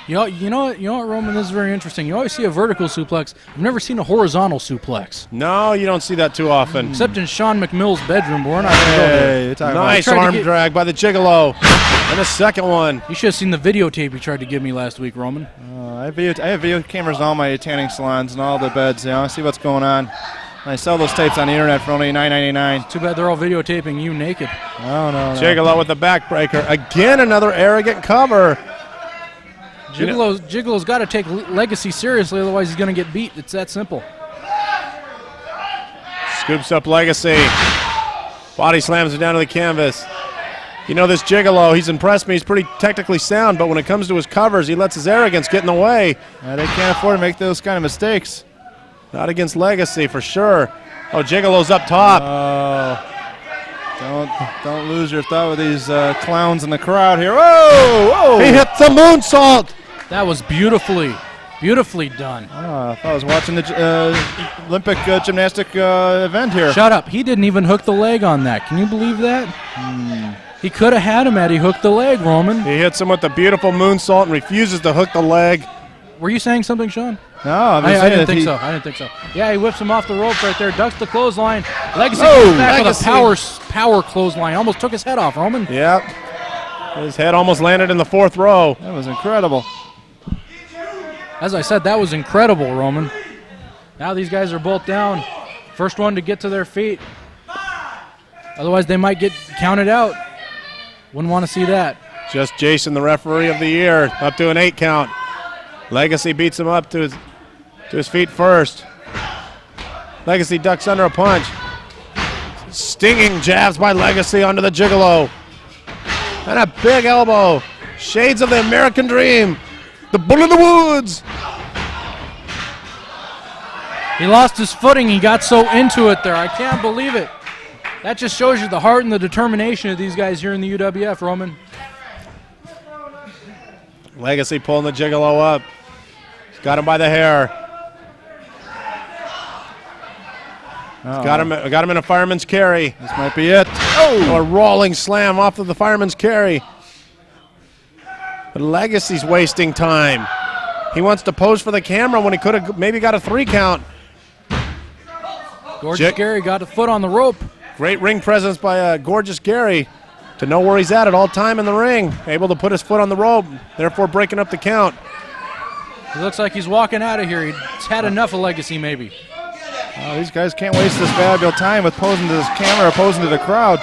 [SPEAKER 9] You know what, Roman, this is very interesting. You always see a vertical suplex. I've never seen a horizontal suplex.
[SPEAKER 3] No, you don't see that too often.
[SPEAKER 9] Except in Sean McMill's bedroom, but we're not going to go there.
[SPEAKER 3] Nice arm drag by the Gigolo. And a second one.
[SPEAKER 9] You should have seen the videotape you tried to give me last week, Roman.
[SPEAKER 2] I have video cameras in all my tanning salons and all the beds. I see what's going on. I sell those tapes on the internet for only $9.99.
[SPEAKER 9] Too bad they're all videotaping you naked.
[SPEAKER 2] No.
[SPEAKER 3] Gigolo with the backbreaker. Again, another arrogant cover.
[SPEAKER 9] Gigolo's got to take Legacy seriously, otherwise he's going to get beat. It's that simple.
[SPEAKER 3] Scoops up Legacy. Body slams it down to the canvas. You know this Gigolo, he's impressed me. He's pretty technically sound, but when it comes to his covers, he lets his arrogance get in the way.
[SPEAKER 2] They can't afford to make those kind of mistakes.
[SPEAKER 3] Not against Legacy, for sure. Oh, Gigolo's up top.
[SPEAKER 2] Don't lose your thought with these clowns in the crowd here. Whoa!
[SPEAKER 3] He hit the moonsault.
[SPEAKER 9] That was beautifully done.
[SPEAKER 2] I thought I was watching the Olympic gymnastic event here.
[SPEAKER 9] Shut up. He didn't even hook the leg on that. Can you believe that? He could have had him had he hooked the leg, Roman.
[SPEAKER 3] He hits him with the beautiful moonsault and refuses to hook the leg.
[SPEAKER 9] Were you saying something, Sean?
[SPEAKER 2] No,
[SPEAKER 9] I didn't think so. I didn't think so. Yeah, he whips him off the ropes right there, ducks the clothesline. Legacy comes back with a power clothesline. Almost took his head off, Roman.
[SPEAKER 3] Yep. His head almost landed in the 4th row.
[SPEAKER 2] That was incredible.
[SPEAKER 9] As I said, that was incredible, Roman. Now these guys are both down. First one to get to their feet. Otherwise, they might get counted out. Wouldn't want to see that.
[SPEAKER 3] Just Jason, the referee of the year, up to an 8 count. Legacy beats him up to his feet first. Legacy ducks under a punch. Stinging jabs by Legacy onto the Gigolo. And a big elbow. Shades of the American Dream. The Bull in the Woods.
[SPEAKER 9] He lost his footing. He got so into it there. I can't believe it. That just shows you the heart and the determination of these guys here in the UWF, Roman.
[SPEAKER 3] Legacy pulling the Gigolo up. He's got him by the hair. Got him in a fireman's carry.
[SPEAKER 2] This might be it.
[SPEAKER 3] Oh! A rolling slam off of the fireman's carry. But Legacy's wasting time. He wants to pose for the camera when he could have maybe got a 3 count.
[SPEAKER 9] Gorgeous Gary got a foot on the rope.
[SPEAKER 3] Great ring presence by Gorgeous Gary to know where he's at all time in the ring. Able to put his foot on the rope, therefore breaking up the count.
[SPEAKER 9] It looks like he's walking out of here. He's had enough of Legacy, maybe.
[SPEAKER 2] These guys can't waste this valuable time with posing to this camera or posing to the crowd.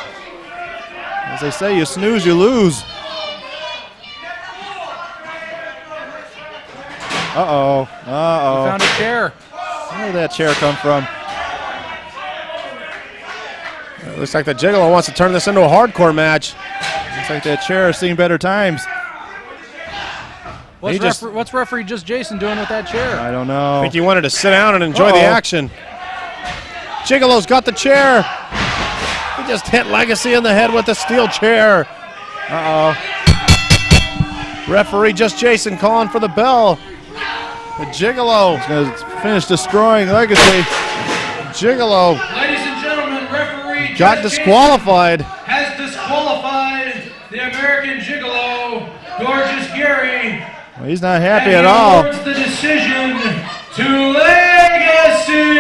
[SPEAKER 2] As they say, you snooze, you lose. Uh-oh.
[SPEAKER 9] He found a chair.
[SPEAKER 2] Where did that chair come from?
[SPEAKER 3] It looks like the Gigolo wants to turn this into a hardcore match.
[SPEAKER 2] Looks like that chair has seen better times.
[SPEAKER 9] What's referee Just Jason doing with that chair?
[SPEAKER 2] I don't know.
[SPEAKER 3] I think he wanted to sit down and enjoy the action. Gigolo's got the chair. He just hit Legacy in the head with the steel chair. Referee Just Jason calling for the bell. The Gigolo
[SPEAKER 2] is going to finish destroying Legacy.
[SPEAKER 3] Gigolo.
[SPEAKER 1] Ladies and gentlemen, referee
[SPEAKER 3] got disqualified.
[SPEAKER 1] Has disqualified the American Gigolo, Gorgeous Gary.
[SPEAKER 2] Well, he's not happy at all.
[SPEAKER 1] Awards the decision to Legacy.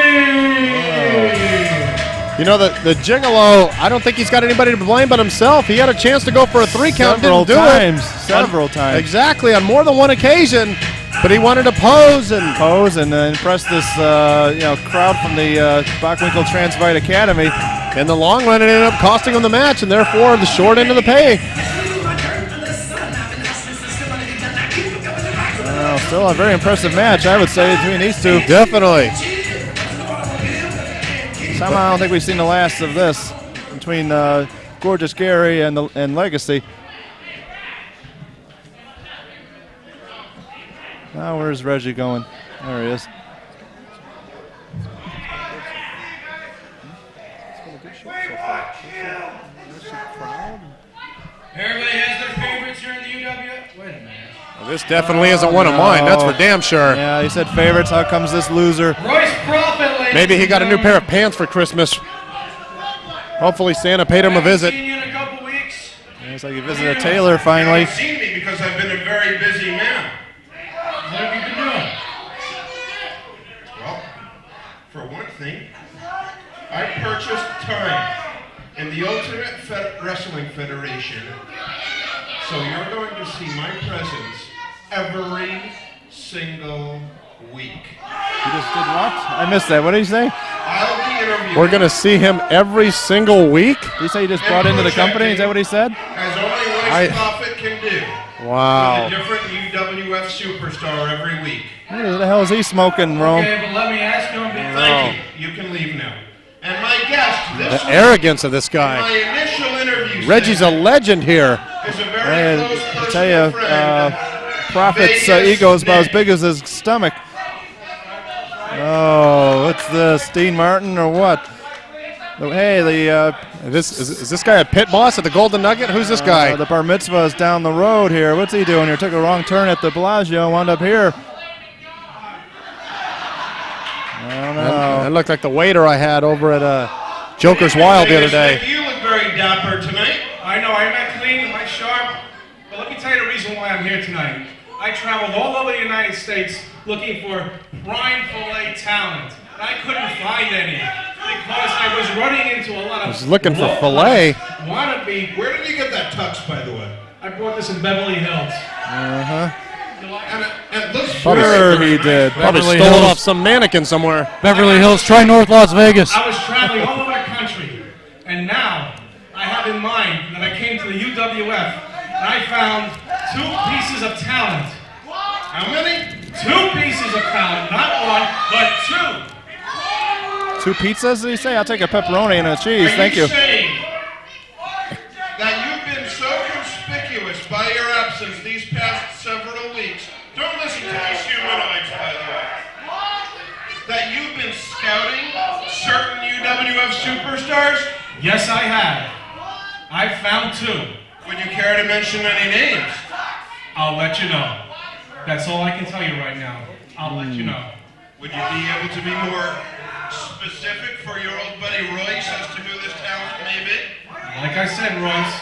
[SPEAKER 3] You know, the Gigolo, I don't think he's got anybody to blame but himself. He had a chance to go for a 3 count, didn't do it.
[SPEAKER 2] Several times.
[SPEAKER 3] Exactly, on more than one occasion. But he wanted to pose and
[SPEAKER 2] impress this crowd from the Bockwinkel Transvite Academy.
[SPEAKER 3] In the long run, it ended up costing him the match, and therefore the short end of the pay.
[SPEAKER 2] Still a very impressive match, I would say, between these two.
[SPEAKER 3] Definitely.
[SPEAKER 2] Somehow I don't think we've seen the last of this between Gorgeous Gary and Legacy. Now where's Reggie going? There he is.
[SPEAKER 1] Everybody has their favorites here in the UWF. Wait a minute.
[SPEAKER 3] Well, this definitely isn't one of mine. That's for damn sure.
[SPEAKER 2] Yeah, he said favorites. How comes this loser?
[SPEAKER 1] Royce Prophet, ladies.
[SPEAKER 3] Maybe he got a new pair of pants for Christmas. Hopefully Santa paid him a visit.
[SPEAKER 1] Seen you in a couple weeks.
[SPEAKER 2] It's like he visited a tailor finally.
[SPEAKER 6] You haven't seen me because I've been a very busy man.
[SPEAKER 1] What have you been doing?
[SPEAKER 6] Well, for one thing, I purchased time in the Ultimate Wrestling Federation, so you're going to see my presence every single week.
[SPEAKER 2] You just did what? I missed that. What did he say?
[SPEAKER 6] I'll be interviewing.
[SPEAKER 3] We're going to see him every single week?
[SPEAKER 2] Did he say he just brought into the company? Is that what he said?
[SPEAKER 6] As only Royce Prophet can do.
[SPEAKER 3] Wow.
[SPEAKER 6] With a different UWF superstar every week.
[SPEAKER 2] What the hell is he smoking, Rome?
[SPEAKER 1] Okay, but let me ask you.
[SPEAKER 6] Thank you. You can leave now. And my guest this
[SPEAKER 3] The
[SPEAKER 6] week,
[SPEAKER 3] arrogance of this guy.
[SPEAKER 6] my initial interview
[SPEAKER 3] Reggie's a legend here.
[SPEAKER 6] is a very close
[SPEAKER 2] I
[SPEAKER 6] personal
[SPEAKER 2] tell you,
[SPEAKER 6] friend.
[SPEAKER 2] Prophet's ego is about as big as his stomach. Oh, what's this? Dean Martin or what? Hey,
[SPEAKER 3] Is this guy a pit boss at the Golden Nugget? Who's this guy?
[SPEAKER 2] the bar mitzvah is down the road here. What's he doing here? Took a wrong turn at the Bellagio, wound up here. I don't know.
[SPEAKER 3] That looked like the waiter I had over at Joker's Wild the other day.
[SPEAKER 6] You look very dapper tonight.
[SPEAKER 1] I know, I'm not clean, I'm sharp, but let me tell you the reason why I'm here tonight. I traveled all over the United States looking for prime filet talent, and I couldn't find any because I was running into a lot of.
[SPEAKER 3] I was looking for filet.
[SPEAKER 1] Wannabe.
[SPEAKER 6] Where did you get that tux, by the way?
[SPEAKER 1] I bought this in Beverly Hills.
[SPEAKER 6] And it looks
[SPEAKER 2] Sure
[SPEAKER 6] very
[SPEAKER 2] he
[SPEAKER 6] nice.
[SPEAKER 2] did.
[SPEAKER 3] Probably
[SPEAKER 9] Beverly
[SPEAKER 3] stole it
[SPEAKER 9] Hills.
[SPEAKER 3] off some mannequin somewhere.
[SPEAKER 9] Beverly Hills, try North Las Vegas.
[SPEAKER 1] I was traveling all over the country, and now I have in mind that I came to the UWF and I found 2 pieces of talent.
[SPEAKER 6] How many?
[SPEAKER 1] 2 pieces of talent, not 1, but 2.
[SPEAKER 2] 2 pizzas, did he say? I'll take a pepperoni and a cheese.
[SPEAKER 6] Are
[SPEAKER 2] Thank you.
[SPEAKER 6] saying that you've been so conspicuous by your absence these past several weeks? Don't listen to these humanoids, by the way. That you've been scouting certain UWF superstars?
[SPEAKER 1] Yes, I have. I found 2.
[SPEAKER 6] Would you care to mention any names?
[SPEAKER 1] I'll let you know. That's all I can tell you right now. I'll let you know.
[SPEAKER 6] Would you be able to be more specific for your old buddy Royce as to who this talent may be?
[SPEAKER 1] Like I said, Royce,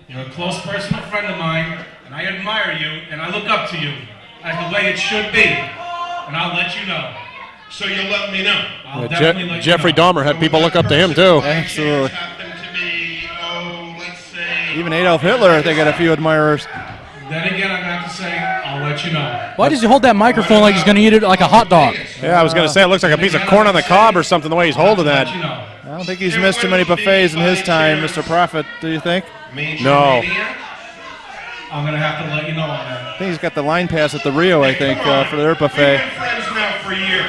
[SPEAKER 1] you're a close personal friend of mine, and I admire you, and I look up to you as the way it should be. And I'll let you know.
[SPEAKER 6] So you'll let me know.
[SPEAKER 1] I'll definitely let
[SPEAKER 3] Jeffrey
[SPEAKER 1] you know.
[SPEAKER 3] Dahmer had people look up to him too.
[SPEAKER 2] Absolutely.
[SPEAKER 6] Happen to be, let's say.
[SPEAKER 2] Even Adolf Hitler, I think, had a few admirers.
[SPEAKER 1] Then again, I'm going to have to say, I'll let you know.
[SPEAKER 9] Why does he hold that microphone like he's going to eat it like a hot dog?
[SPEAKER 3] Yeah, I was going to say it looks like a piece of corn on the cob or something the way he's holding
[SPEAKER 1] Let
[SPEAKER 3] that.
[SPEAKER 1] you know.
[SPEAKER 2] I don't think he's missed too many buffets in his time, Mr. Prophet. Do you think?
[SPEAKER 3] No.
[SPEAKER 1] I'm going to have to let you know on that.
[SPEAKER 2] I think he's got the line pass at the Rio, I think, for their
[SPEAKER 6] We've
[SPEAKER 2] buffet.
[SPEAKER 6] been friends now for years.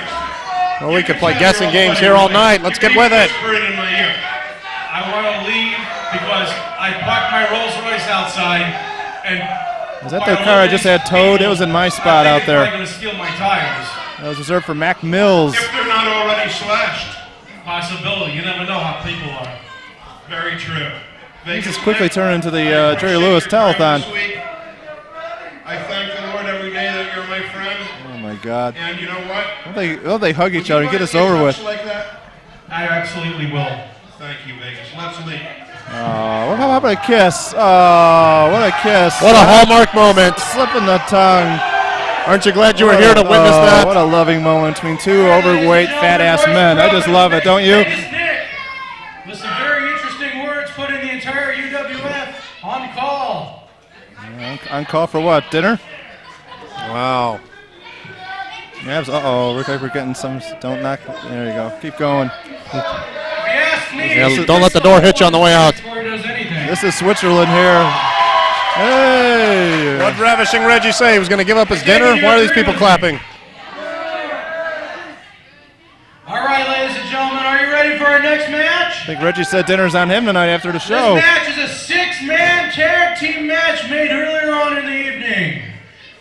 [SPEAKER 3] Well, we could play guessing games here all night. Let's get with it.
[SPEAKER 6] Whispering in my ear.
[SPEAKER 1] I want to leave because I parked my Rolls Royce outside and.
[SPEAKER 2] Is that the car I just had towed? It was in my spot out there.
[SPEAKER 1] They're going to steal my tires.
[SPEAKER 2] That was reserved for Mac Mills.
[SPEAKER 6] If they're not already slashed.
[SPEAKER 1] Possibility. You never know how people are.
[SPEAKER 6] Very true.
[SPEAKER 2] Things just quickly turned into the Jerry Lewis telethon.
[SPEAKER 6] This week, I thank the Lord every day that you're my friend.
[SPEAKER 2] Oh my God!
[SPEAKER 6] And you know what?
[SPEAKER 2] Don't they hug each other and get us over with?
[SPEAKER 6] Like that?
[SPEAKER 1] I absolutely will.
[SPEAKER 6] Thank you, Vegas. Let's leave.
[SPEAKER 2] Oh, how about a kiss? Oh, what a kiss!
[SPEAKER 3] What a hallmark moment.
[SPEAKER 2] Slip in the tongue.
[SPEAKER 3] Aren't you glad you were here to witness that?
[SPEAKER 2] What a loving moment between 2 overweight, fat-ass men. I just love it, don't you?
[SPEAKER 1] With some very interesting words put in the entire UWF on call.
[SPEAKER 2] On call for what? Dinner?
[SPEAKER 3] Wow.
[SPEAKER 2] Uh-oh, we're getting some. Don't knock. There you go. Keep going.
[SPEAKER 1] If you ask me,
[SPEAKER 3] Yeah, don't let the door hit you on the way out.
[SPEAKER 1] before he does anything.
[SPEAKER 2] This is Switzerland here. Hey!
[SPEAKER 3] What did Ravishing Reggie say? He was going to give up his dinner? Why are these people clapping?
[SPEAKER 1] All right, ladies and gentlemen, are you ready for our next match?
[SPEAKER 2] I think Reggie said dinner's on him tonight after the show.
[SPEAKER 1] This match is a 6-man tag team match made earlier on in the evening.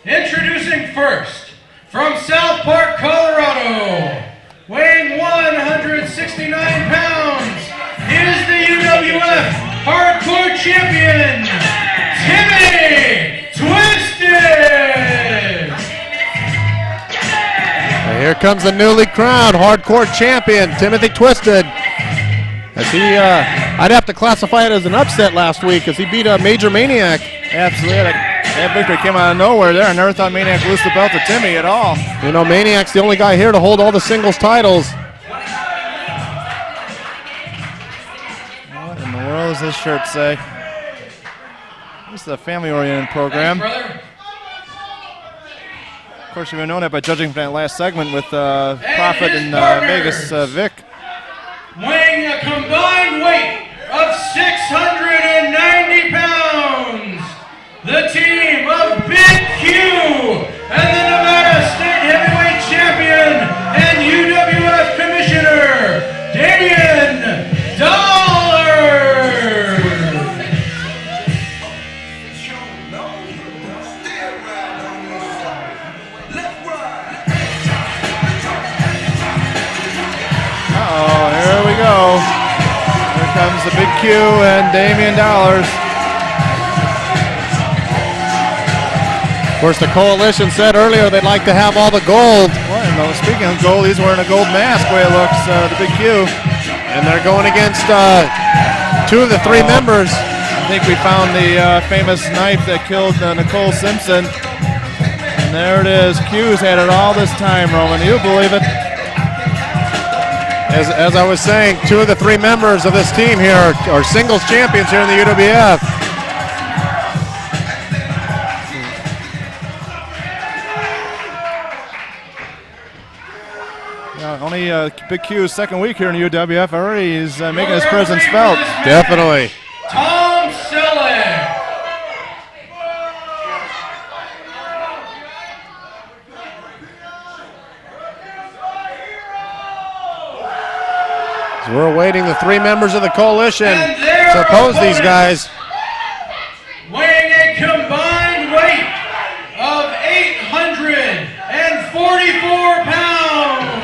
[SPEAKER 1] Introducing first, from South Park, Colorado, weighing 169 pounds, is the UWF Hardcore Champion, TImmy Twizted!
[SPEAKER 3] And here comes the newly crowned hardcore champion, Timothy Twizted. As he, I'd have to classify it as an upset last week as he beat a major Maniac.
[SPEAKER 2] Absolutely. That victory came out of nowhere there. I never thought Maniac lose the belt to Timmy at all.
[SPEAKER 3] You know, Maniac's the only guy here to hold all the singles titles.
[SPEAKER 2] What in the world does this shirt say? This is a family-oriented program.
[SPEAKER 1] Thanks, brother.
[SPEAKER 2] Of course, you would know that by judging from that last segment with Prophet
[SPEAKER 1] his
[SPEAKER 2] and
[SPEAKER 1] partners.
[SPEAKER 2] Vegas Vic.
[SPEAKER 1] Weighing a combined weight of 690 pounds, the team of
[SPEAKER 2] comes the Big Q and Damien Dollaz.
[SPEAKER 3] Of course, the coalition said earlier they'd like to have all the gold.
[SPEAKER 2] Well, speaking of gold, he's wearing a gold mask, the way it looks, the Big Q.
[SPEAKER 3] And they're going against 2 of the 3 members.
[SPEAKER 2] I think we found the famous knife that killed Nicole Simpson. And there it is. Q's had it all this time, Roman. You believe it?
[SPEAKER 3] As I was saying, 2 of the 3 members of this team here are singles champions here in the UWF.
[SPEAKER 2] Only Big Q's second week here in the UWF. Already he's making his presence felt.
[SPEAKER 3] Definitely.
[SPEAKER 1] Tom Selleck.
[SPEAKER 3] So we're awaiting the 3 members of the coalition
[SPEAKER 1] And
[SPEAKER 3] to oppose these guys.
[SPEAKER 1] Weighing a combined weight of 844 pounds.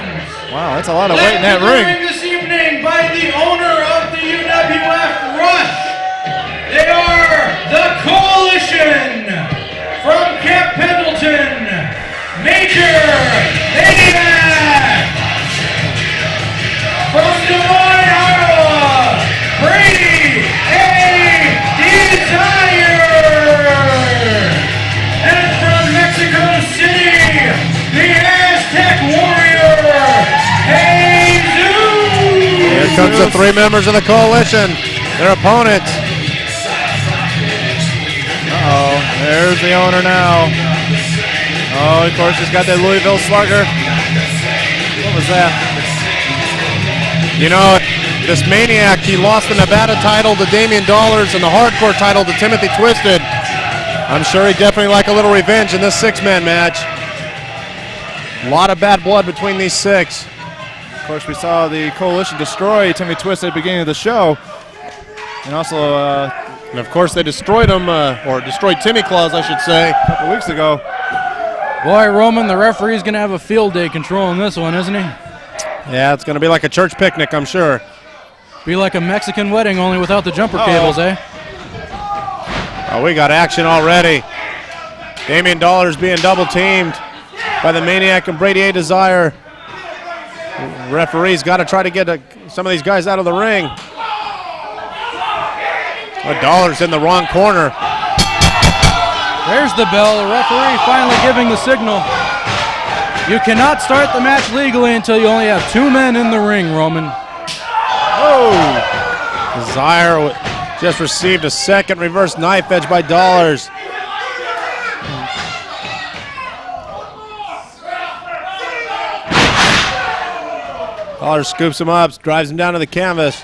[SPEAKER 2] Wow, that's a lot of weight in that ring.
[SPEAKER 1] This evening by the owner of the UWF Rush. They are the Coalition from Camp Pendleton, Major Maniac. From Des Moines, Iowa, Brady Dezire. And from Mexico City, the Aztec Warrior,
[SPEAKER 3] Here comes the 3 members of the coalition, their opponents.
[SPEAKER 2] Uh-oh, there's the owner now. Oh, of course, he's got that Louisville slugger. What was that?
[SPEAKER 3] You know, this Maniac, he lost the Nevada title to Damien Dollaz and the hardcore title to Timothy Twizted. I'm sure he'd definitely like a little revenge in this 6-man match. A lot of bad blood between these 6.
[SPEAKER 2] Of course, we saw the Coalition destroy Timothy Twizted at the beginning of the show. And also,
[SPEAKER 3] and of course, they destroyed him, or destroyed Timmy Claus, I should say,
[SPEAKER 2] a couple weeks ago.
[SPEAKER 9] Boy, Roman, the referee's going to have a field day controlling this one, isn't he?
[SPEAKER 3] Yeah, it's going to be like a church picnic, I'm sure.
[SPEAKER 9] Be like a Mexican wedding, only without the jumper cables, eh?
[SPEAKER 3] Oh, we got action already. Damien Dollaz being double teamed by the Maniac and Brady Dezire. Referee's got to try to get some of these guys out of the ring. Dollaz in the wrong corner.
[SPEAKER 9] There's the bell. The referee finally giving the signal. You cannot start the match legally until you only have 2 men in the ring, Roman.
[SPEAKER 3] Oh! Dezire just received a second reverse knife edge by Dollaz. Dollaz scoops him up, drives him down to the canvas.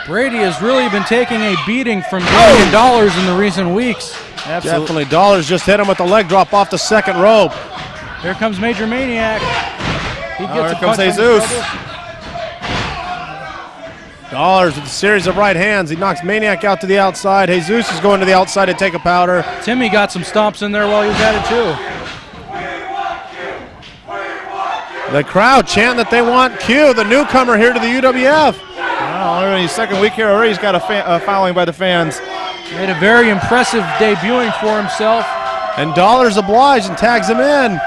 [SPEAKER 9] Brady has really been taking a beating from Damien Dollaz in the recent weeks.
[SPEAKER 3] Definitely. Dollaz just hit him with the leg drop off the second rope.
[SPEAKER 9] Here comes Major Maniac. He gets
[SPEAKER 2] Here
[SPEAKER 9] a
[SPEAKER 2] comes
[SPEAKER 9] punch
[SPEAKER 2] Jesus.
[SPEAKER 3] Dollaz with a series of right hands. He knocks Maniac out to the outside. Jesus is going to the outside to take a powder.
[SPEAKER 9] Timmy got some stomps in there while he was at it too.
[SPEAKER 3] The crowd chanting that they want Q, the newcomer here to the UWF.
[SPEAKER 2] Wow, already second week here already he's got a following by the fans.
[SPEAKER 9] Made a very impressive debuting for himself.
[SPEAKER 3] And Dollaz obliged and tags him in.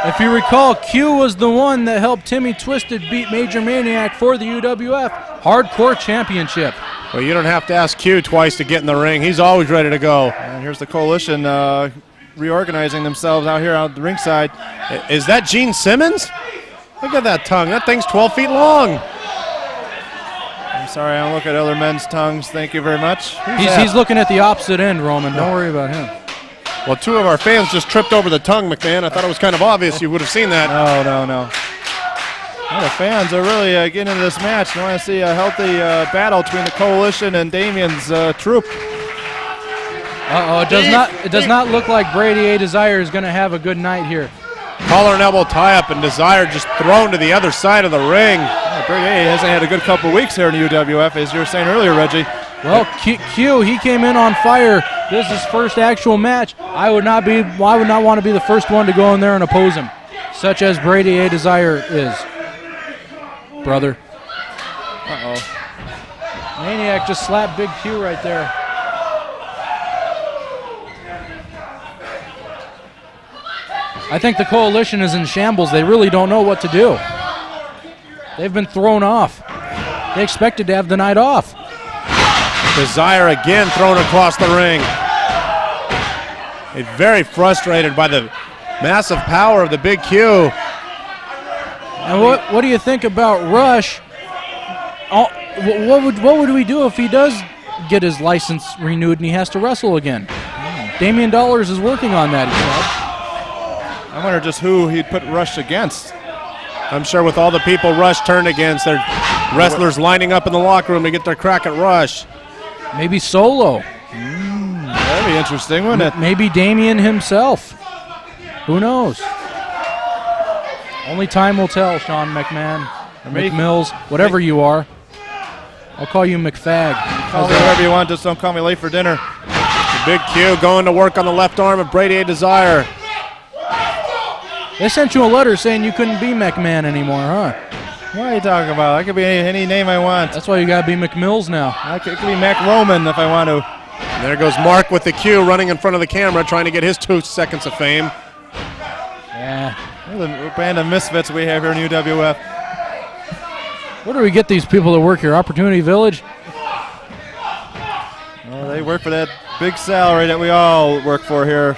[SPEAKER 9] If you recall, Q was the one that helped Timmy Twizted beat Major Maniac for the UWF Hardcore Championship.
[SPEAKER 3] Well, you don't have to ask Q twice to get in the ring. He's always ready to go.
[SPEAKER 2] And here's the Coalition reorganizing themselves out here out the ringside.
[SPEAKER 3] Is that Gene Simmons? Look at that tongue. That thing's 12 feet long.
[SPEAKER 2] I'm sorry, I don't look at other men's tongues. Thank you very much.
[SPEAKER 9] He's looking at the opposite end, Roman. Don't worry about him.
[SPEAKER 3] Well, 2 of our fans just tripped over the tongue, McMahon. I thought it was kind of obvious. You would have seen that.
[SPEAKER 2] No. Well, the fans are really getting into this match. You want to see a healthy battle between the Coalition and Damien's troop.
[SPEAKER 9] Uh-oh, it does not look like Brady Dezire is going to have a good night here.
[SPEAKER 3] Collar and elbow tie-up, and Dezire just thrown to the other side of the ring.
[SPEAKER 2] Yeah, Brady hasn't had a good couple weeks here in the UWF, as you were saying earlier, Reggie.
[SPEAKER 9] Well, Q, he came in on fire. This is his first actual match. I would not want to be the first one to go in there and oppose him, such as Brady Dezire is, brother. Uh-oh. Maniac just slapped Big Q right there. I think the Coalition is in shambles. They really don't know what to do. They've been thrown off. They expected to have the night off.
[SPEAKER 3] Dezire again thrown across the ring. He's very frustrated by the massive power of the Big Q.
[SPEAKER 9] And what do you think about Rush? What would we do if he does get his license renewed and he has to wrestle again? Damien Dollaz is working on that, he said.
[SPEAKER 2] I wonder just who he'd put Rush against.
[SPEAKER 3] I'm sure with all the people Rush turned against, their wrestlers lining up in the locker room to get their crack at Rush.
[SPEAKER 9] Maybe Solo.
[SPEAKER 2] That'd be interesting, wouldn't it?
[SPEAKER 9] Maybe Damien himself. Who knows? Only time will tell, Sean McMahon. Or McMills, whatever you are. I'll call you McFag.
[SPEAKER 2] Call me whatever you want, just don't call me late for dinner.
[SPEAKER 3] The Big Q going to work on the left arm of Brady Dezire.
[SPEAKER 9] They sent you a letter saying you couldn't be McMahon anymore, huh?
[SPEAKER 2] What are you talking about? I could be any name I want.
[SPEAKER 9] That's why you gotta be McMills now.
[SPEAKER 2] It could be Mac Roman if I want to.
[SPEAKER 3] And there goes Mark with the Q running in front of the camera trying to get his 2 seconds of fame.
[SPEAKER 9] Yeah.
[SPEAKER 2] What a band of misfits we have here in UWF.
[SPEAKER 9] Where do we get these people that work here? Opportunity Village?
[SPEAKER 2] Well, they work for that big salary that we all work for here.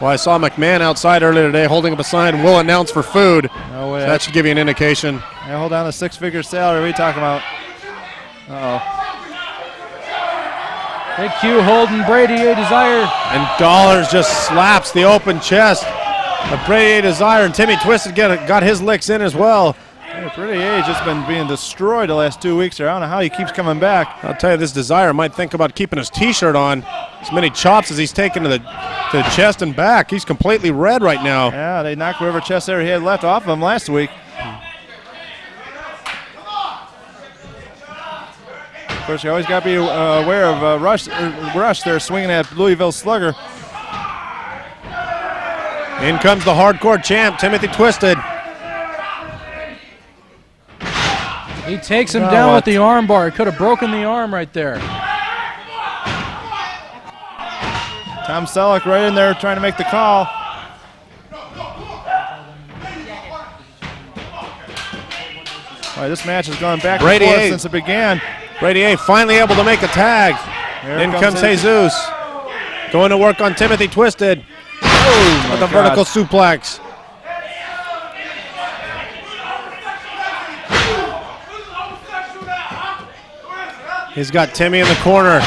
[SPEAKER 3] Well, I saw McMahon outside earlier today holding up a sign, "Will announce for food."
[SPEAKER 2] No way.
[SPEAKER 3] So that should give you an indication.
[SPEAKER 2] Yeah, hold on, a 6-figure salary. What are you talking about? Uh-oh.
[SPEAKER 9] Big Q holding Brady Dezire.
[SPEAKER 3] And Dollaz just slaps the open chest of Brady Dezire, and TImmy Twizted got his licks in as well.
[SPEAKER 2] Hey, Brady Age has been being destroyed the last 2 weeks here. I don't know how he keeps coming back.
[SPEAKER 3] I'll tell you, this Dezire might think about keeping his T-shirt on. As many chops as he's taken to the chest and back. He's completely red right now.
[SPEAKER 2] Yeah, they knocked whatever chest area he had left off of him last week. Of course, you always got to be aware of Rush there swinging at Louisville Slugger.
[SPEAKER 3] In comes the hardcore champ, Timothy Twizted.
[SPEAKER 9] He takes him down with the arm bar. He could have broken the arm right there.
[SPEAKER 2] Tom Selleck right in there trying to make the call. All right, this match has gone back and forth since it began.
[SPEAKER 3] Brady A finally able to make a tag. In comes Jesus. Going to work on Timothy Twizted.
[SPEAKER 2] Oh,
[SPEAKER 3] with a vertical suplex. He's got Timmy in the corner.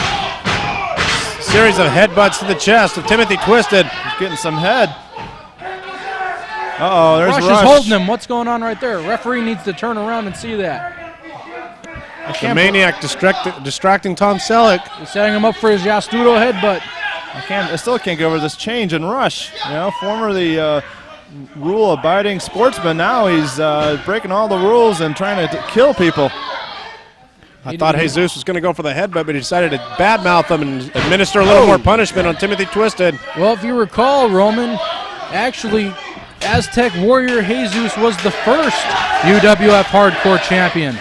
[SPEAKER 3] Series of headbutts to the chest of Timothy Twizted.
[SPEAKER 2] He's getting some head. Uh-oh, there's Rush.
[SPEAKER 9] Rush is holding him. What's going on right there? Referee needs to turn around and see that.
[SPEAKER 3] The Maniac distracting Tom Selleck.
[SPEAKER 9] He's setting him up for his Yastudo headbutt.
[SPEAKER 2] I still can't get over this change in Rush. You know, formerly rule-abiding sportsman. Now he's breaking all the rules and trying to kill people.
[SPEAKER 3] I thought Jesus was going to go for the headbutt, but he decided to badmouth him and administer a little more punishment on Timothy Twizted.
[SPEAKER 9] Well, if you recall, Roman, actually, Aztec Warrior Jesus was the first UWF Hardcore Champion.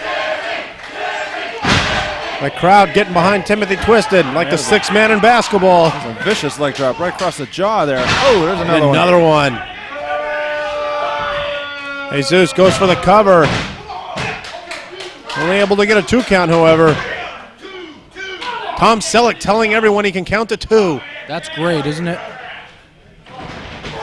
[SPEAKER 3] The crowd getting behind Timothy Twizted like the 6th man in basketball.
[SPEAKER 2] That's a vicious leg drop right across the jaw there. Oh, there's
[SPEAKER 3] another one. Jesus goes for the cover. Only able to get a 2 count, however. Tom Selleck telling everyone he can count to 2.
[SPEAKER 9] That's great, isn't it?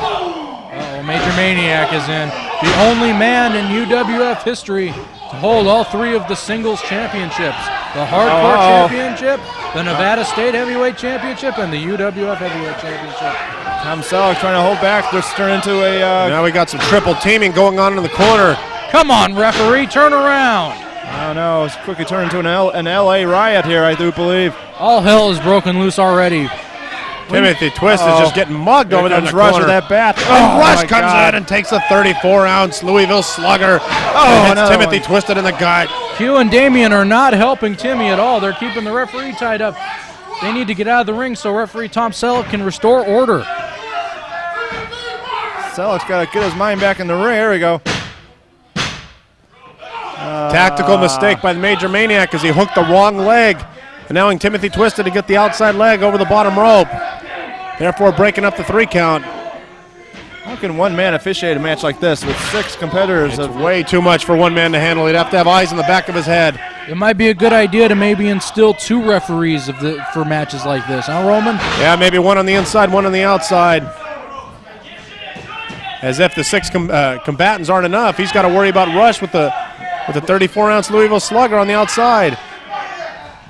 [SPEAKER 9] Uh-oh, Major Maniac is in. The only man in UWF history to hold all 3 of the singles championships. The Hardcore Championship, the Nevada State Heavyweight Championship, and the UWF Heavyweight Championship.
[SPEAKER 2] Tom Selleck trying to hold back. This turned into a...
[SPEAKER 3] now we got some triple teaming going on in the corner.
[SPEAKER 9] Come on, referee, turn around.
[SPEAKER 2] I don't know. It's quickly turned into an LA riot here, I do believe.
[SPEAKER 9] All hell is broken loose already.
[SPEAKER 3] Timothy Twizted is just getting mugged over there in the
[SPEAKER 2] Rush
[SPEAKER 3] corner.
[SPEAKER 2] with that bat.
[SPEAKER 3] And Rush comes in and takes a 34-ounce Louisville Slugger. And hits Timothy Twizted in the gut.
[SPEAKER 9] Q and Damien are not helping Timmy at all. They're keeping the referee tied up. They need to get out of the ring so referee Tom Selleck can restore order.
[SPEAKER 2] Selleck's got to get his mind back in the ring. There we go.
[SPEAKER 3] Tactical mistake by the Major Maniac as he hooked the wrong leg, allowing Timothy Twisted to get the outside leg over the bottom rope, therefore breaking up the 3 count.
[SPEAKER 2] How can one man officiate a match like this with 6 competitors?
[SPEAKER 3] It's way too much for one man to handle. He'd have to have eyes in the back of his head.
[SPEAKER 9] It might be a good idea to maybe instill 2 referees for matches like this, huh, Roman?
[SPEAKER 3] Yeah, maybe one on the inside, one on the outside. As if the 6 combatants aren't enough, he's got to worry about Rush with the 34-ounce Louisville Slugger on the outside.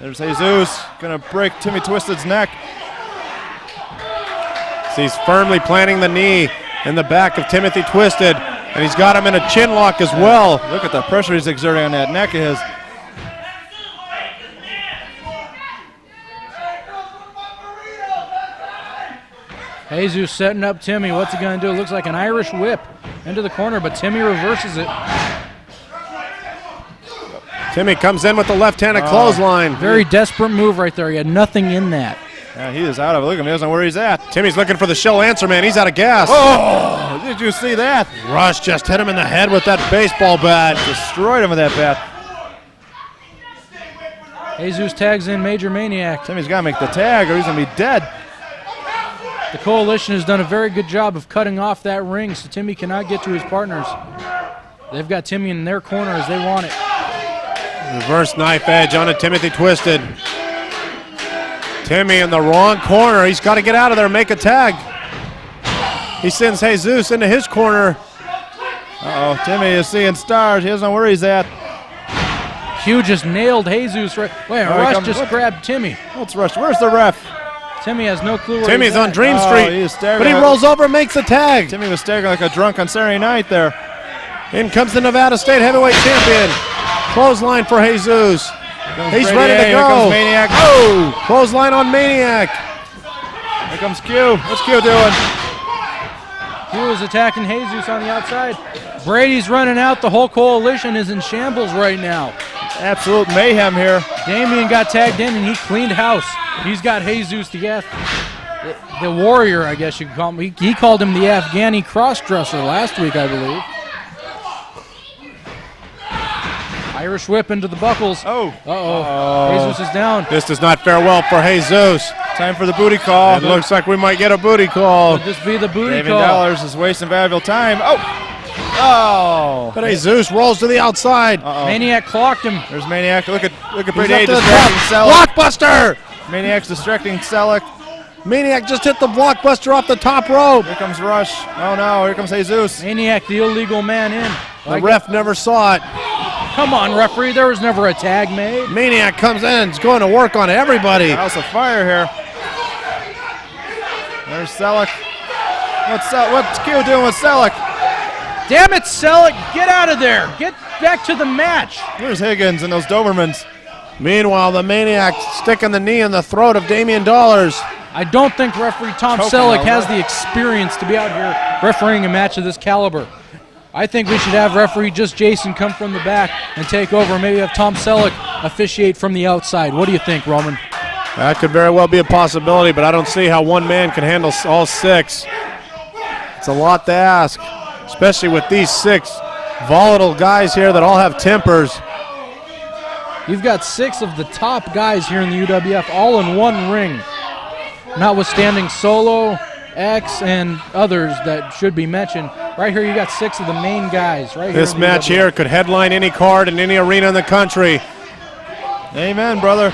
[SPEAKER 2] There's Jesus, gonna break Timmy Twisted's neck.
[SPEAKER 3] So he's firmly planting the knee in the back of Timothy Twisted, and he's got him in a chin lock as well.
[SPEAKER 2] Look at the pressure he's exerting on that neck of his.
[SPEAKER 9] Jesus setting up Timmy. What's he going to do? Looks like an Irish whip into the corner, but Timmy reverses it.
[SPEAKER 3] Timmy comes in with the left-handed clothesline.
[SPEAKER 9] Very desperate move right there. He had nothing in that.
[SPEAKER 2] Yeah, he is out of it. Look at him. He doesn't know where he's at.
[SPEAKER 3] Timmy's looking for the shell answer, man. He's out of gas.
[SPEAKER 2] Oh, did you see that?
[SPEAKER 3] Rush just hit him in the head with that baseball bat.
[SPEAKER 2] Destroyed him with that bat.
[SPEAKER 9] Jesus tags in Major Maniac.
[SPEAKER 2] Timmy's got to make the tag or he's going to be dead.
[SPEAKER 9] The Coalition has done a very good job of cutting off that ring so Timmy cannot get to his partners. They've got Timmy in their corner as they want it.
[SPEAKER 3] Reverse knife edge onto Timothy Twisted. Timmy in the wrong corner. He's got to get out of there and make a tag. He sends Jesus into his corner.
[SPEAKER 2] Uh-oh, Timmy is seeing stars. He doesn't know where he's at.
[SPEAKER 9] Hugh just nailed Jesus. Wait, Rush just grabbed Timmy.
[SPEAKER 2] What's Rush? Where's the ref?
[SPEAKER 9] Timmy has no clue where
[SPEAKER 3] Timmy's on Dream
[SPEAKER 2] Oh,
[SPEAKER 3] Street,
[SPEAKER 2] he's
[SPEAKER 3] but he rolls over and makes the tag.
[SPEAKER 2] Timmy was staggering like a drunk on Saturday night there.
[SPEAKER 3] In comes the Nevada State Heavyweight Champion. Clothesline for Jesus. He's
[SPEAKER 2] Brady.
[SPEAKER 3] ready to
[SPEAKER 2] Here
[SPEAKER 3] go.
[SPEAKER 2] comes Maniac. Oh!
[SPEAKER 3] Clothesline on Maniac.
[SPEAKER 2] Here comes Q. What's Q doing?
[SPEAKER 9] Q is attacking Jesus on the outside. Brady's running out. The whole Coalition is in shambles right now.
[SPEAKER 2] Absolute mayhem here.
[SPEAKER 9] Damien got tagged in and he cleaned house. He's got Jesus the warrior, I guess you could call him. He called him the Afghani cross-dresser last week, I believe. Irish whip into the buckles.
[SPEAKER 2] Oh.
[SPEAKER 9] Uh-oh. Jesus is down.
[SPEAKER 3] This does not fare well for Jesus.
[SPEAKER 2] Time for the booty call.
[SPEAKER 3] It looks like we might get a booty call.
[SPEAKER 9] Could this be the booty
[SPEAKER 2] David
[SPEAKER 9] call?
[SPEAKER 2] Dollaz is wasting valuable time. Oh!
[SPEAKER 3] But Jesus rolls to the outside.
[SPEAKER 9] Maniac clocked him.
[SPEAKER 2] There's Maniac. Look at
[SPEAKER 3] He's
[SPEAKER 2] Brady
[SPEAKER 3] up to the
[SPEAKER 2] distracting
[SPEAKER 3] top.
[SPEAKER 2] Selleck.
[SPEAKER 3] Blockbuster!
[SPEAKER 2] Maniac's distracting Selleck.
[SPEAKER 3] Maniac just hit the blockbuster off the top rope.
[SPEAKER 2] Here comes Rush. Oh no, here comes Jesus.
[SPEAKER 9] Maniac, the illegal man in.
[SPEAKER 3] The ref never saw it.
[SPEAKER 9] Come on, referee. There was never a tag made.
[SPEAKER 3] Maniac comes in. He's going to work on everybody.
[SPEAKER 2] House of fire here. There's Selleck. What's Q doing with Selleck?
[SPEAKER 9] Damn it, Selleck. Get out of there. Get back to the match.
[SPEAKER 2] Where's Higgins and those Dobermans?
[SPEAKER 3] Meanwhile, the Maniac sticking the knee in the throat of Damien Dollaz.
[SPEAKER 9] I don't think referee Tom
[SPEAKER 2] Choking
[SPEAKER 9] Selleck
[SPEAKER 2] out,
[SPEAKER 9] has
[SPEAKER 2] right?
[SPEAKER 9] the experience to be out here refereeing a match of this caliber. I think we should have referee just Jason come from the back and take over. Maybe have Tom Selleck officiate from the outside. What do you think, Roman?
[SPEAKER 3] That could very well be a possibility, but I don't see how one man can handle all 6. It's a lot to ask, especially with these 6 volatile guys here that all have tempers.
[SPEAKER 9] You've got 6 of the top guys here in the UWF all in one ring, notwithstanding Solo, X, and others that should be mentioned. Right here you got 6 of the main guys. Right here.
[SPEAKER 3] This match here could headline any card in any arena in the country.
[SPEAKER 2] Amen, brother.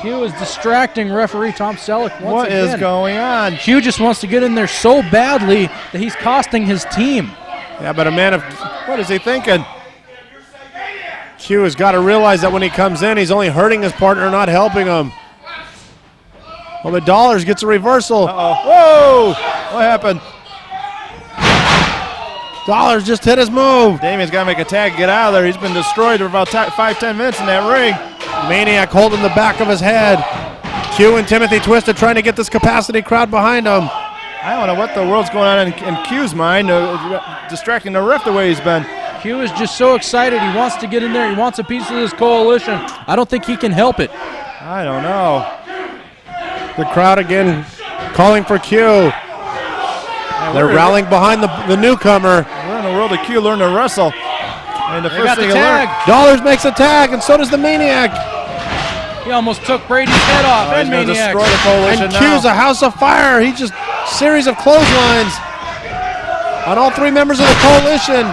[SPEAKER 9] Hugh is distracting referee Tom Selleck once
[SPEAKER 2] What
[SPEAKER 9] again.
[SPEAKER 2] is going on?
[SPEAKER 9] Hugh just wants to get in there so badly that he's costing his team.
[SPEAKER 3] Yeah, but a man of... What is he thinking? Q has got to realize that when he comes in, he's only hurting his partner, not helping him. Well, but Dollaz gets a reversal.
[SPEAKER 2] Whoa! What happened?
[SPEAKER 3] Dollaz just hit his move.
[SPEAKER 2] Damien's got to make a tag and get out of there. He's been destroyed for about 5-10 minutes in that ring.
[SPEAKER 3] Maniac holding the back of his head. Q and Timothy Twisted trying to get this capacity crowd behind him.
[SPEAKER 2] I don't know what the world's going on in Q's mind, distracting the ref the way he's been.
[SPEAKER 9] Q is just so excited. He wants to get in there. He wants a piece of this coalition. I don't think he can help it.
[SPEAKER 2] I don't know.
[SPEAKER 3] The crowd again calling for Q. They're rallying behind the newcomer.
[SPEAKER 2] Where in the world did Q learn to wrestle? And the
[SPEAKER 9] They
[SPEAKER 2] first
[SPEAKER 9] got
[SPEAKER 2] thing
[SPEAKER 9] the
[SPEAKER 2] you learn,
[SPEAKER 9] tag.
[SPEAKER 3] Dollars makes a tag, and so does the Maniac.
[SPEAKER 9] He almost took Brady's head off.
[SPEAKER 2] he's
[SPEAKER 9] And
[SPEAKER 2] going to
[SPEAKER 9] Maniac.
[SPEAKER 2] destroy the coalition
[SPEAKER 3] And
[SPEAKER 2] now.
[SPEAKER 3] Q's a house of fire. He just series of clotheslines on all three members of the coalition.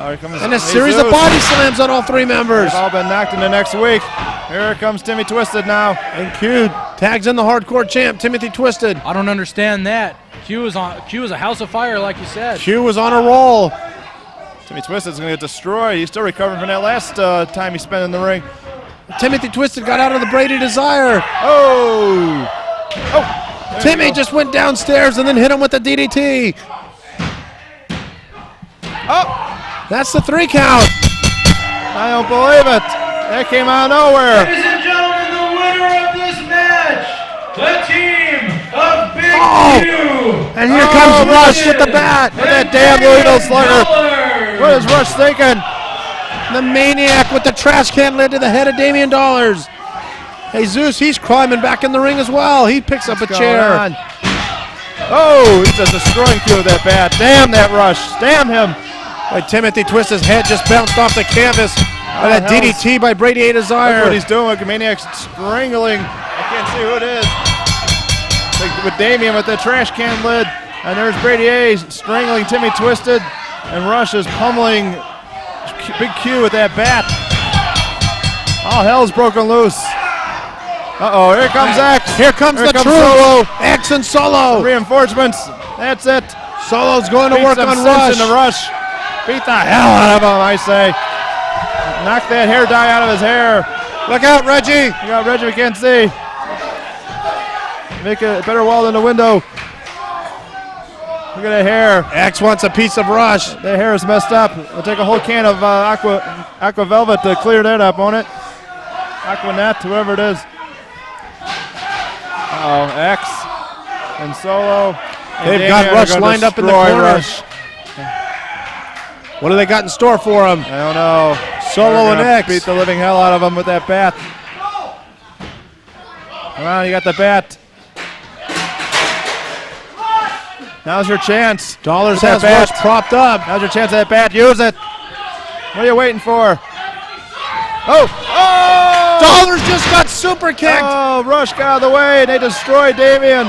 [SPEAKER 2] Here comes
[SPEAKER 3] And a series of
[SPEAKER 2] Jesus.
[SPEAKER 3] body slams on all three members.
[SPEAKER 2] They've all been knocked into next week. Here comes Timmy Twizted now.
[SPEAKER 3] And Q tags in the hardcore champ, Timothy Twizted.
[SPEAKER 9] I don't understand that. Q is a house of fire, like you said.
[SPEAKER 3] Q was on a roll.
[SPEAKER 2] Timmy Twisted's going to get destroyed. He's still recovering from that last time he spent in the ring.
[SPEAKER 3] Timothy Twizted got out of the Brady Dezire.
[SPEAKER 2] Oh!
[SPEAKER 3] Timmy just went downstairs and then hit him with the DDT.
[SPEAKER 2] Oh!
[SPEAKER 3] That's the 3 count.
[SPEAKER 2] I don't believe it. That came out of nowhere.
[SPEAKER 1] Ladies and gentlemen, the winner of this match, the team of Big Q.
[SPEAKER 3] And here comes Rush with the bat.
[SPEAKER 2] With that damn Louisville Slugger.
[SPEAKER 1] Dollars.
[SPEAKER 2] What is Rush thinking?
[SPEAKER 3] The Maniac with the trash can lid to the head of Damien Dollars. Jesus, he's climbing back in the ring as well. He picks up a
[SPEAKER 2] What's
[SPEAKER 3] chair.
[SPEAKER 2] going on? Oh, he's just destroying Q with that bat. Damn that Rush. Damn him.
[SPEAKER 3] Like Timothy Twisted's head just bounced off the canvas by that
[SPEAKER 2] hell's-
[SPEAKER 3] DDT by Brady
[SPEAKER 2] Look
[SPEAKER 3] Dezire.
[SPEAKER 2] what he's doing with Maniac's strangling. I can't see who it is. Like with Damien with the trash can lid. And there's Brady A strangling Timmy Twizted. And Rush is pummeling Big Q with that bat. All hell's broken loose. Uh-oh, here comes X.
[SPEAKER 3] Here comes the
[SPEAKER 2] comes
[SPEAKER 3] truth.
[SPEAKER 2] Solo.
[SPEAKER 3] X and Solo.
[SPEAKER 2] Reinforcements. That's it.
[SPEAKER 3] Solo's going to
[SPEAKER 2] Beat
[SPEAKER 3] work
[SPEAKER 2] some
[SPEAKER 3] on
[SPEAKER 2] sense
[SPEAKER 3] Rush.
[SPEAKER 2] into Rush. Beat the hell out of him, I say. Knock that hair dye out of his hair.
[SPEAKER 3] Look out, Reggie.
[SPEAKER 2] You got Reggie, we can't see. Make a better wall than the window. Look at that hair.
[SPEAKER 3] X wants a piece of Rush.
[SPEAKER 2] That hair is messed up. We'll take a whole can of aqua velvet to clear that up, won't it? Aquanet, whoever it is. Uh-oh, X and Solo. And
[SPEAKER 3] They've
[SPEAKER 2] Damien
[SPEAKER 3] got
[SPEAKER 2] are
[SPEAKER 3] Rush
[SPEAKER 2] gonna
[SPEAKER 3] lined up in the
[SPEAKER 2] destroy
[SPEAKER 3] corner.
[SPEAKER 2] Rush.
[SPEAKER 3] What do they got in store for him?
[SPEAKER 2] I don't know.
[SPEAKER 3] Solo
[SPEAKER 2] They're
[SPEAKER 3] and
[SPEAKER 2] gonna
[SPEAKER 3] X.
[SPEAKER 2] beat the living hell out of him with that bat. Come on, you got the bat. Now's your chance.
[SPEAKER 3] Dollars
[SPEAKER 2] With
[SPEAKER 3] has
[SPEAKER 2] that
[SPEAKER 3] Rush
[SPEAKER 2] bat.
[SPEAKER 3] propped up.
[SPEAKER 2] Now's your chance at that bat. Use it. What are you waiting for? Oh! Oh!
[SPEAKER 3] Dollars just got super kicked.
[SPEAKER 2] Oh, Rush got out of the way, and they destroyed Damien.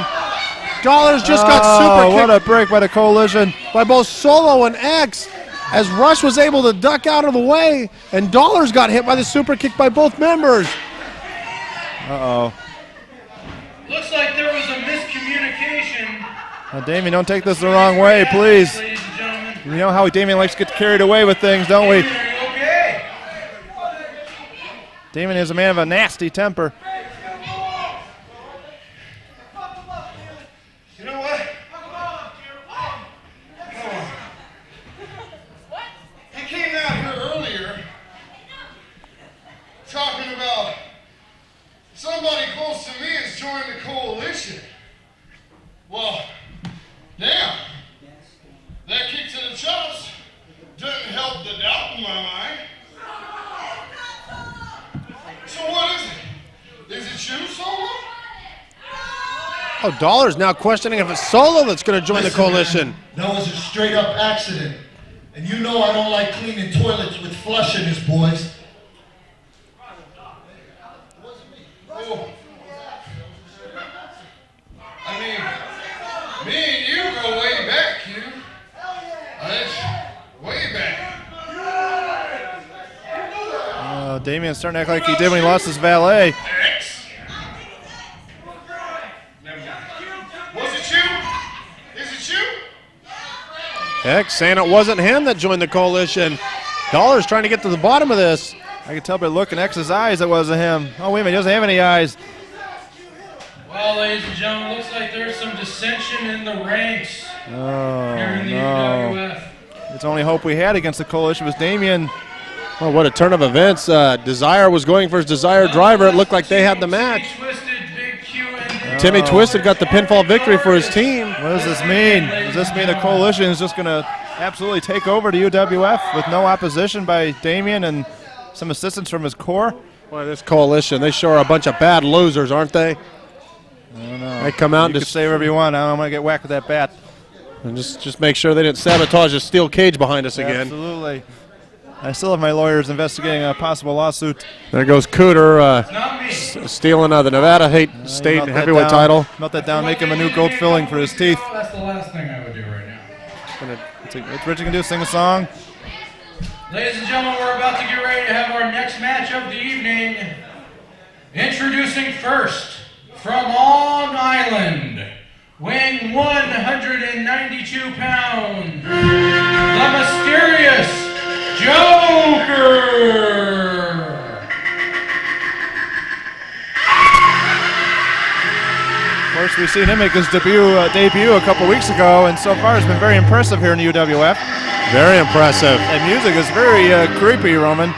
[SPEAKER 3] Dollars just got super
[SPEAKER 2] What
[SPEAKER 3] kicked
[SPEAKER 2] a break by the coalition.
[SPEAKER 3] by both Solo and X, as Rush was able to duck out of the way, and Dollars got hit by the super kick by both members.
[SPEAKER 2] Uh-oh.
[SPEAKER 1] Looks like there was a miscommunication.
[SPEAKER 2] Now, Damien, don't take this the wrong way, please.
[SPEAKER 1] Ladies and gentlemen.
[SPEAKER 2] You know how Damien likes to get carried away with things, don't we?
[SPEAKER 1] Damien, are you okay?
[SPEAKER 2] Damien is a man of a nasty temper.
[SPEAKER 5] You know what? He came out here earlier talking about somebody close to me has joined the coalition. Well, damn. That kick to the chops doesn't help the doubt in my mind. So what is it? Is it you, Solo?
[SPEAKER 3] Oh, Dollars now questioning if it's Solo that's going to join the
[SPEAKER 10] Listen,
[SPEAKER 3] coalition.
[SPEAKER 10] man, that was a straight up accident. And you know I don't like cleaning toilets with flush in this, boys.
[SPEAKER 5] Oh. I mean, me and you go way back, Q. That's way back.
[SPEAKER 2] Damien's starting to act like he did when he lost his valet.
[SPEAKER 5] X. Never mind. Was it you? Is it you?
[SPEAKER 3] X saying it wasn't him that joined the coalition. Dollars trying to get to the bottom of this.
[SPEAKER 2] I can tell by looking at X's eyes it wasn't him. Oh, wait a minute, he doesn't have any eyes.
[SPEAKER 1] Well, ladies and gentlemen, looks like there's some dissension in the ranks
[SPEAKER 2] Oh,
[SPEAKER 1] here in the
[SPEAKER 2] no.
[SPEAKER 1] UWF.
[SPEAKER 2] It's the only hope we had against the coalition was Damien.
[SPEAKER 3] Oh, what a turn of events. Dezire was going for his Dezire driver. It looked like they had the match.
[SPEAKER 1] Twizted, Big Q, and
[SPEAKER 3] Timmy Twizted got the pinfall victory for his team.
[SPEAKER 2] What does this mean? Does this mean the coalition is just going to absolutely take over to UWF with no opposition by Damien and some assistance from his core?
[SPEAKER 3] Boy, this coalition, they sure are a bunch of bad losers, aren't they?
[SPEAKER 2] I don't know.
[SPEAKER 3] They come out
[SPEAKER 2] You
[SPEAKER 3] and
[SPEAKER 2] can say whatever you want. I'm going to get whacked with that bat.
[SPEAKER 3] just make sure they didn't sabotage the steel cage behind us again.
[SPEAKER 2] Absolutely. I still have my lawyers investigating a possible lawsuit.
[SPEAKER 3] There goes Cooter stealing the Nevada State heavyweight title.
[SPEAKER 2] Melt that down, make him a new gold filling for his teeth.
[SPEAKER 1] That's the last thing I would do right now.
[SPEAKER 2] What's Richard gonna do? Sing a song?
[SPEAKER 1] Ladies and gentlemen, we're about to get ready to have our next match of the evening. Introducing first, from Long Island, weighing 192 pounds, the mysterious Joker!
[SPEAKER 2] Of course, we've seen him make his debut a couple weeks ago, and so far it's been very impressive here in the UWF.
[SPEAKER 3] Very impressive.
[SPEAKER 2] And music is very creepy, Roman.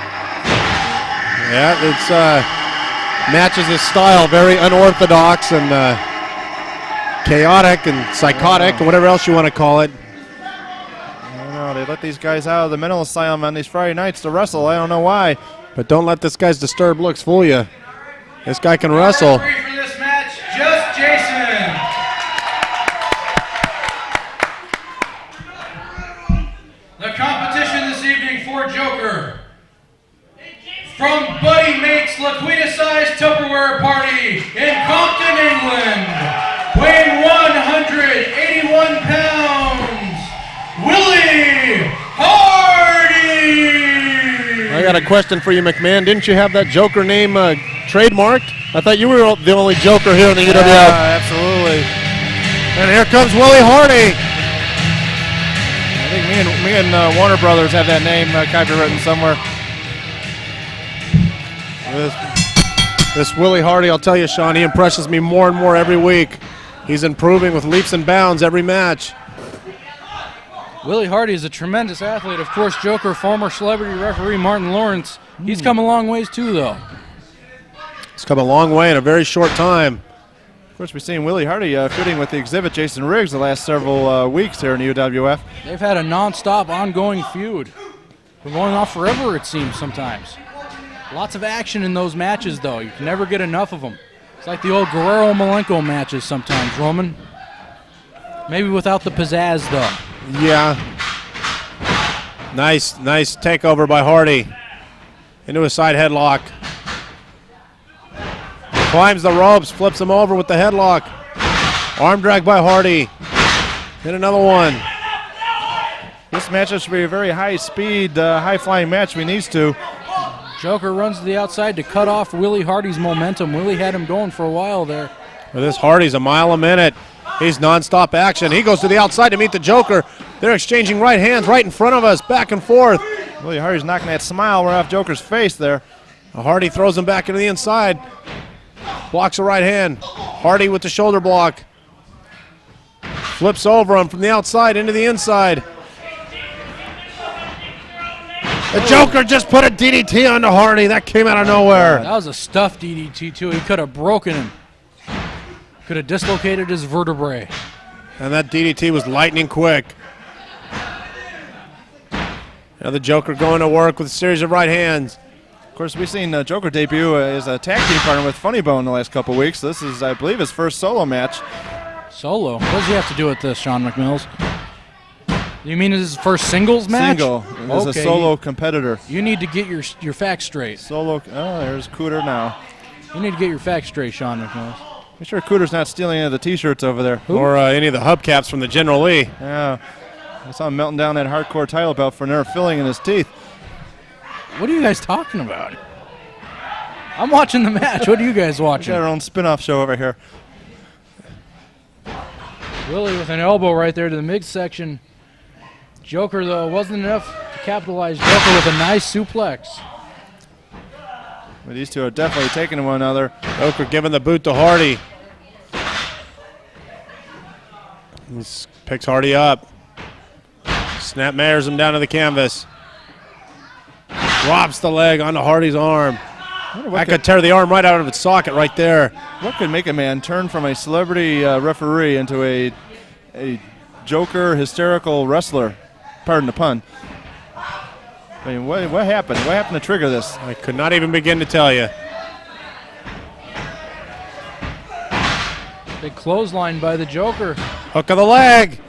[SPEAKER 3] Yeah, it's matches his style, very unorthodox and chaotic and psychotic and whatever else you want to call it.
[SPEAKER 2] I don't know, they let these guys out of the mental asylum on these Friday nights to wrestle. I don't know why.
[SPEAKER 3] But don't let this guy's disturbed looks fool you. This guy can wrestle.
[SPEAKER 1] For this match, just Jason. The competition this evening for Joker. From Buddy Makes Laquita-sized Tupperware Party in Compton, England, weighing 181 pounds, WIllie Hardy!
[SPEAKER 3] I got a question for you, McMahon. Didn't you have that Joker name trademarked? I thought you were the only Joker here in the UWF.
[SPEAKER 2] Yeah, absolutely.
[SPEAKER 3] And here comes WIllie Hardy.
[SPEAKER 2] I think me and Warner Brothers have that name copywritten somewhere.
[SPEAKER 3] This WIllie Hardy, I'll tell you, Sean, he impresses me more and more every week. He's improving with leaps and bounds every match.
[SPEAKER 9] WIllie Hardy is a tremendous athlete. Of course, Joker, former celebrity referee Martin Lawrence. He's come a long ways too, though.
[SPEAKER 3] He's come a long way in a very short time.
[SPEAKER 2] Of course, we've seen WIllie Hardy feuding with the Xzibit Jason Riggs the last several weeks here in the UWF.
[SPEAKER 9] They've had a non-stop, ongoing feud. Been going on forever, it seems, sometimes. Lots of action in those matches, though. You can never get enough of them. It's like the old Guerrero-Malenko matches sometimes, Roman. Maybe without the pizzazz, though.
[SPEAKER 3] Yeah. Nice takeover by Hardy. Into a side headlock. Climbs the ropes, flips him over with the headlock. Arm drag by Hardy. Hit another one.
[SPEAKER 2] This match should be a very high-speed, high-flying match. We need to.
[SPEAKER 9] Joker runs to the outside to cut off WIllie Hardy's momentum. WIllie had him going for a while there.
[SPEAKER 3] Well, this Hardy's a mile a minute. He's non-stop action. He goes to the outside to meet the Joker. They're exchanging right hands right in front of us, back and forth.
[SPEAKER 2] WIllie Hardy's knocking that smile right off Joker's face there.
[SPEAKER 3] Hardy throws him back into the inside. Blocks a right hand. Hardy with the shoulder block. Flips over him from the outside into the inside. The Joker just put a DDT onto Hardy. That came out of nowhere.
[SPEAKER 9] That was a stuffed DDT, too. He could have broken him. Could have dislocated his vertebrae.
[SPEAKER 3] And that DDT was lightning quick. Now the Joker going to work with a series of right hands.
[SPEAKER 2] Of course, we've seen Joker debut as a tag team partner with Funnybone the last couple weeks. This is, I believe, his first solo match.
[SPEAKER 9] Solo? What does he have to do with this, Sean McMills? You mean his first singles match?
[SPEAKER 2] Single. As a solo competitor.
[SPEAKER 9] You need to get your facts straight.
[SPEAKER 2] Solo. Oh, there's Cooter now.
[SPEAKER 9] You need to get your facts straight, Sean McMills.
[SPEAKER 2] Be sure Cooter's not stealing any of the T-shirts over there.
[SPEAKER 3] Who? Or any of the hubcaps from the General Lee.
[SPEAKER 2] Yeah. I saw him melting down that hardcore title belt for nerve filling in his teeth.
[SPEAKER 9] What are you guys talking about? I'm watching the match. What are you guys watching?
[SPEAKER 2] We got our own spin-off show over here.
[SPEAKER 9] WIllie with an elbow right there to the midsection. Joker, though, wasn't enough to capitalize. Joker with a nice suplex.
[SPEAKER 2] Well, these two are definitely taking one another.
[SPEAKER 3] Joker giving the boot to Hardy. He picks Hardy up. Snap mares him down to the canvas. Drops the leg onto Hardy's arm. That could tear the arm right out of its socket right there.
[SPEAKER 2] What could make a man turn from a celebrity referee into a Joker hysterical wrestler? Pardon the pun. I mean, what happened? What happened to trigger this?
[SPEAKER 3] I could not even begin to tell you.
[SPEAKER 9] Big clothesline by the Joker.
[SPEAKER 3] Hook of the leg.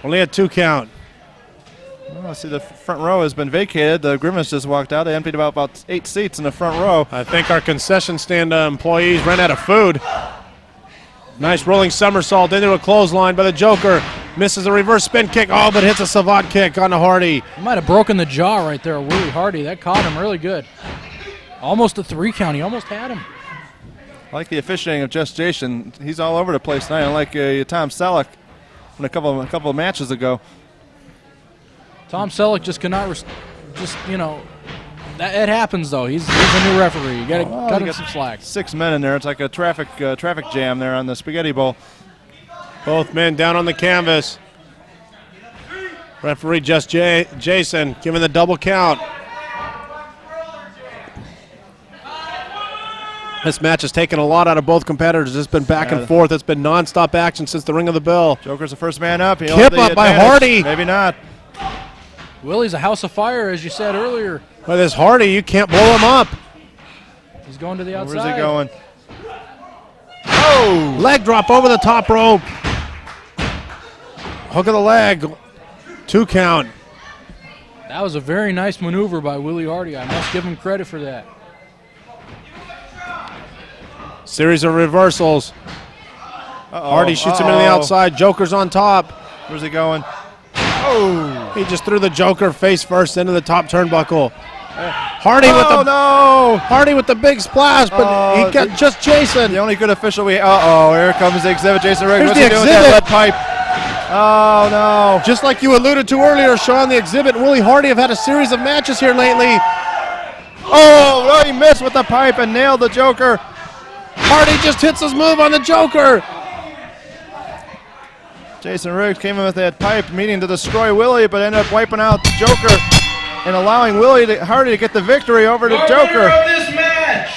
[SPEAKER 3] Only a 2 count.
[SPEAKER 2] Well, I see the front row has been vacated. The Grimace just walked out. They emptied about 8 seats in the front row.
[SPEAKER 3] I think our concession stand employees ran out of food. Nice rolling somersault into a clothesline by the Joker. Misses a reverse spin kick. Oh, but hits a savant kick on the Hardy.
[SPEAKER 9] He might have broken the jaw right there, Willie Hardy. That caught him really good. Almost a 3 count. He almost had him.
[SPEAKER 2] I like the officiating of Just Jason. He's all over the place tonight. I like Tom Selleck from a couple of matches ago.
[SPEAKER 9] Tom Selleck just cannot, it happens though. He's a new referee. You got to cut him some slack.
[SPEAKER 2] 6 men in there. It's like a traffic jam there on the Spaghetti Bowl.
[SPEAKER 3] Both men down on the canvas. Referee Just Jason giving the double count. This match has taken a lot out of both competitors. It's been back and forth. It's been non-stop action since the ring of the bell.
[SPEAKER 2] Joker's the first man up.
[SPEAKER 3] Kip up by Hardy.
[SPEAKER 2] Maybe not.
[SPEAKER 9] Willie's a house of fire, as you said earlier.
[SPEAKER 3] With this Hardy, you can't blow him up.
[SPEAKER 9] He's going to the outside.
[SPEAKER 2] Where's he going?
[SPEAKER 3] Oh! Leg drop over the top rope. Hook of the leg. 2 count.
[SPEAKER 9] That was a very nice maneuver by Willie Hardy. I must give him credit for that.
[SPEAKER 3] Series of reversals. Hardy shoots him into the outside. Joker's on top.
[SPEAKER 2] Where's he going?
[SPEAKER 3] Oh! He just threw the Joker face first into the top turnbuckle. Hardy Hardy with the big splash, but he got Just Jason.
[SPEAKER 2] The only good official we. Here comes the Xzibit. Jason Riggs.
[SPEAKER 3] What's
[SPEAKER 2] he doing with that lead pipe?
[SPEAKER 3] Oh no! Just like you alluded to earlier, Sean, the Xzibit and Willie Hardy have had a series of matches here lately.
[SPEAKER 2] Oh, he missed with the pipe and nailed the Joker.
[SPEAKER 3] Hardy just hits his move on the Joker.
[SPEAKER 2] Jason Riggs came in with that pipe, meaning to destroy Willie, but ended up wiping out the Joker and allowing Hardy to get the victory over the Joker.
[SPEAKER 1] Winner of this match,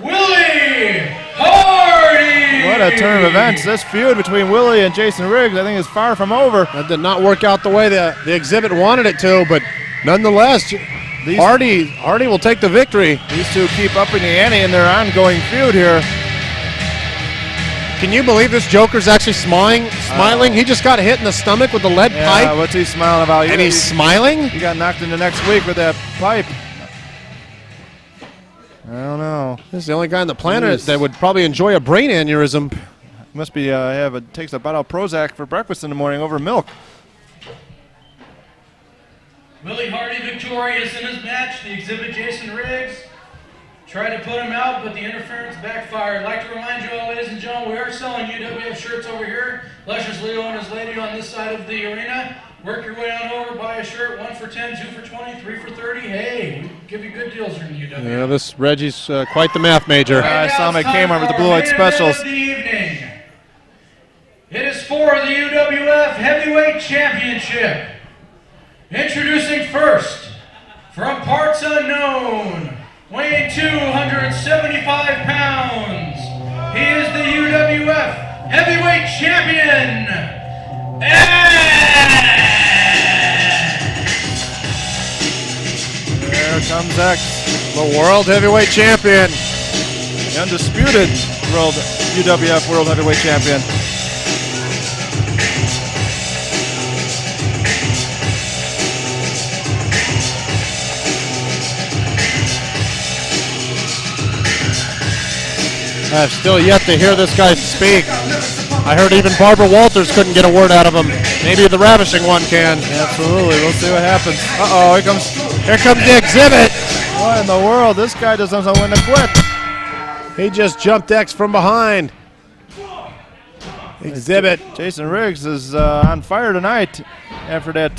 [SPEAKER 1] Willie Hardy.
[SPEAKER 2] What a turn of events! This feud between Willie and Jason Riggs, I think, is far from over.
[SPEAKER 3] That did not work out the way the Xzibit wanted it to, but nonetheless, Hardy will take the victory.
[SPEAKER 2] These two keep upping the ante in their ongoing feud here.
[SPEAKER 3] Can you believe this Joker's actually smiling? He just got hit in the stomach with the lead pipe.
[SPEAKER 2] What's he smiling about?
[SPEAKER 3] And he's smiling?
[SPEAKER 2] He got knocked into next week with that pipe. I don't know.
[SPEAKER 3] This is the only guy on the planet that would probably enjoy a brain aneurysm.
[SPEAKER 2] Must be takes a bottle of Prozac for breakfast in the morning over milk.
[SPEAKER 1] Willie Hardy victorious in his match. The Xzibit Jason Riggs tried to put him out, but the interference backfired. I'd like to remind you all, ladies and gentlemen, we are selling UWF shirts over here. Luscious Leo and his lady on this side of the arena. Work your way on over, buy a shirt, 1 for 10, 2 for 20, 3 for 30. Hey, we give you good deals here in the UWF.
[SPEAKER 3] Yeah, this Reggie's quite the math major.
[SPEAKER 2] I saw him at Kmart with the blue light specials.
[SPEAKER 1] Of the evening. It is for the UWF Heavyweight Championship. Introducing first, from parts unknown, weighing 275 pounds, he is the UWF Heavyweight Champion,
[SPEAKER 2] There comes X,
[SPEAKER 3] the World Heavyweight Champion.
[SPEAKER 2] the undisputed UWF World Heavyweight Champion.
[SPEAKER 3] I've still yet to hear this guy speak. I heard even Barbara Walters couldn't get a word out of him. Maybe the Ravishing One can.
[SPEAKER 2] Absolutely. We'll see what happens.
[SPEAKER 3] Here comes the Xzibit.
[SPEAKER 2] What in the world? This guy doesn't know when to quit.
[SPEAKER 3] He just jumped X from behind. Xzibit.
[SPEAKER 2] Jason Riggs is on fire tonight after that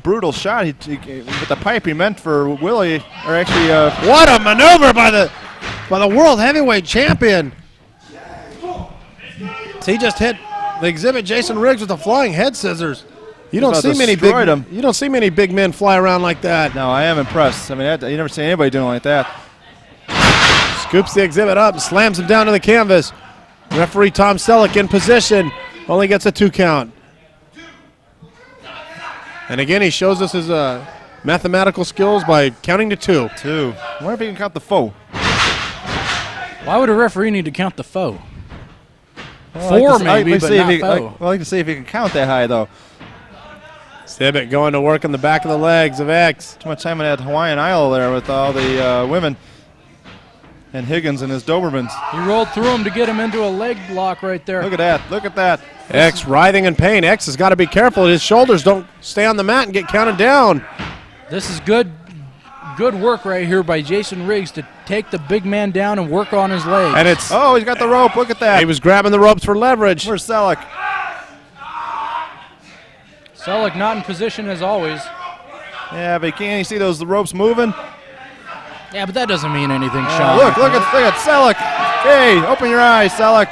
[SPEAKER 2] brutal shot with the pipe he meant for Willie. Or actually,
[SPEAKER 3] what a maneuver by the World Heavyweight Champion. He just hit the Xzibit Jason Riggs with the flying head scissors. You don't see many big men fly around like that.
[SPEAKER 2] No, I am impressed. I mean, you never see anybody doing like that.
[SPEAKER 3] Scoops the Xzibit up, slams him down to the canvas. Referee Tom Selleck in position, only gets a 2 count. And again, he shows us his mathematical skills by counting to 2.
[SPEAKER 2] 2. I wonder if he can count the foe.
[SPEAKER 9] Why would a referee need to count the foe?
[SPEAKER 2] Well,
[SPEAKER 9] 4 maybe, but not foe.
[SPEAKER 2] I'd like to see if he can count that high, though.
[SPEAKER 3] Xzibit going to work on the back of the legs of X.
[SPEAKER 2] Too much time in that Hawaiian aisle there with all the women. And Higgins and his Dobermans.
[SPEAKER 9] He rolled through him to get him into a leg lock right there.
[SPEAKER 2] Look at that. Look at that.
[SPEAKER 3] X writhing in pain. X has got to be careful. His shoulders don't stay on the mat and get counted down.
[SPEAKER 9] This is good work right here by Jason Riggs to take the big man down and work on his legs.
[SPEAKER 3] And it's
[SPEAKER 2] Oh, he's got the rope. Look at that.
[SPEAKER 3] he was grabbing the ropes for leverage.
[SPEAKER 2] Where's Selleck?
[SPEAKER 9] Selleck not in position as always.
[SPEAKER 2] Yeah, but can't you see those ropes moving?
[SPEAKER 9] Yeah, but that doesn't mean anything, Sean.
[SPEAKER 2] Look at Selleck. Hey, open your eyes, Selleck.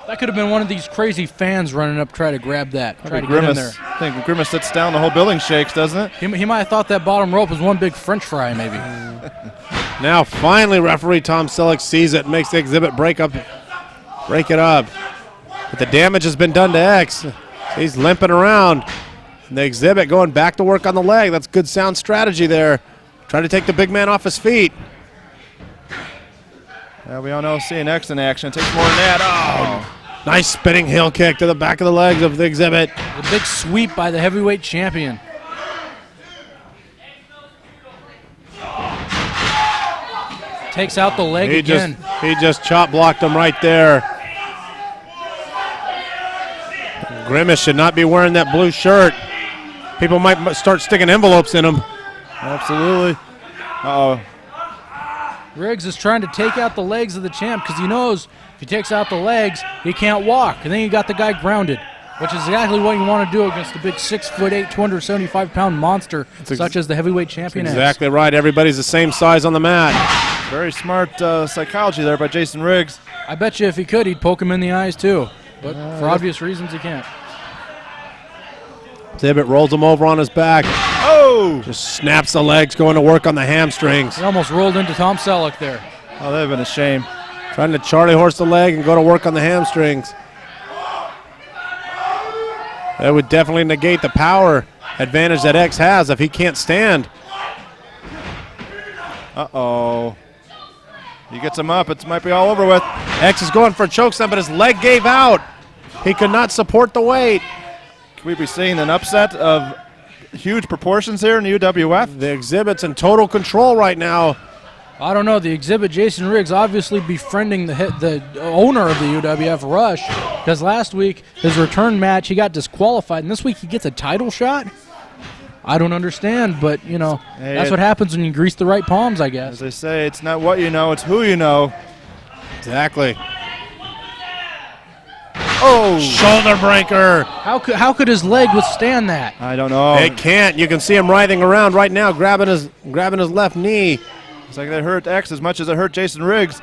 [SPEAKER 9] That could have been one of these crazy fans running up trying to grab that. Try to get in there.
[SPEAKER 2] I think when Grimace sits down, the whole building shakes, doesn't it?
[SPEAKER 9] He might have thought that bottom rope was one big French fry, maybe.
[SPEAKER 3] Now finally referee Tom Selleck sees it, makes the Xzibit break it up. But the damage has been done to X. He's limping around. And the Xzibit going back to work on the leg. That's good sound strategy there. Trying to take the big man off his feet.
[SPEAKER 2] Yeah, we all know seeing X in action. It takes more than that. Oh.
[SPEAKER 3] Nice spinning heel kick to the back of the legs of the Xzibit.
[SPEAKER 9] The big sweep by the heavyweight champion. Takes out the leg again.
[SPEAKER 3] He just chop blocked him right there. Grimace should not be wearing that blue shirt. People might start sticking envelopes in him.
[SPEAKER 2] Absolutely. Uh-oh.
[SPEAKER 9] Riggs is trying to take out the legs of the champ because he knows if he takes out the legs, he can't walk. And then you got the guy grounded, which is exactly what you want to do against a big 6'8", 275-pound monster such as the heavyweight champion is.
[SPEAKER 3] Exactly right. Everybody's the same size on the mat.
[SPEAKER 2] Very smart psychology there by Jason Riggs.
[SPEAKER 9] I bet you if he could, he'd poke him in the eyes too. But for obvious reasons, he can't.
[SPEAKER 3] Xzibit rolls him over on his back.
[SPEAKER 2] Oh!
[SPEAKER 3] Just snaps the legs, going to work on the hamstrings.
[SPEAKER 9] He almost rolled into Tom Selleck there.
[SPEAKER 2] Oh, that would have been a shame.
[SPEAKER 3] Trying to Charlie horse the leg and go to work on the hamstrings. That would definitely negate the power advantage that X has if he can't stand.
[SPEAKER 2] Uh-oh. He gets him up. It might be all over with.
[SPEAKER 3] X is going for a chokeslam, but his leg gave out. He could not support the weight.
[SPEAKER 2] Could we be seeing an upset of huge proportions here in the UWF?
[SPEAKER 3] The Xzibit's in total control right now.
[SPEAKER 9] I don't know. The Xzibit, Jason Riggs, obviously befriending the owner of the UWF Rush, because last week, his return match, he got disqualified, and this week he gets a title shot? I don't understand, but, you know,
[SPEAKER 2] hey,
[SPEAKER 9] that's what happens when you grease the right palms, I guess.
[SPEAKER 2] As they say, it's not what you know, it's who you know.
[SPEAKER 3] Exactly.
[SPEAKER 2] Oh!
[SPEAKER 3] Shoulder breaker.
[SPEAKER 9] How could his leg withstand that?
[SPEAKER 2] I don't know.
[SPEAKER 3] It can't. You can see him writhing around right now, grabbing his left knee.
[SPEAKER 2] It's like that hurt X as much as it hurt Jason Riggs.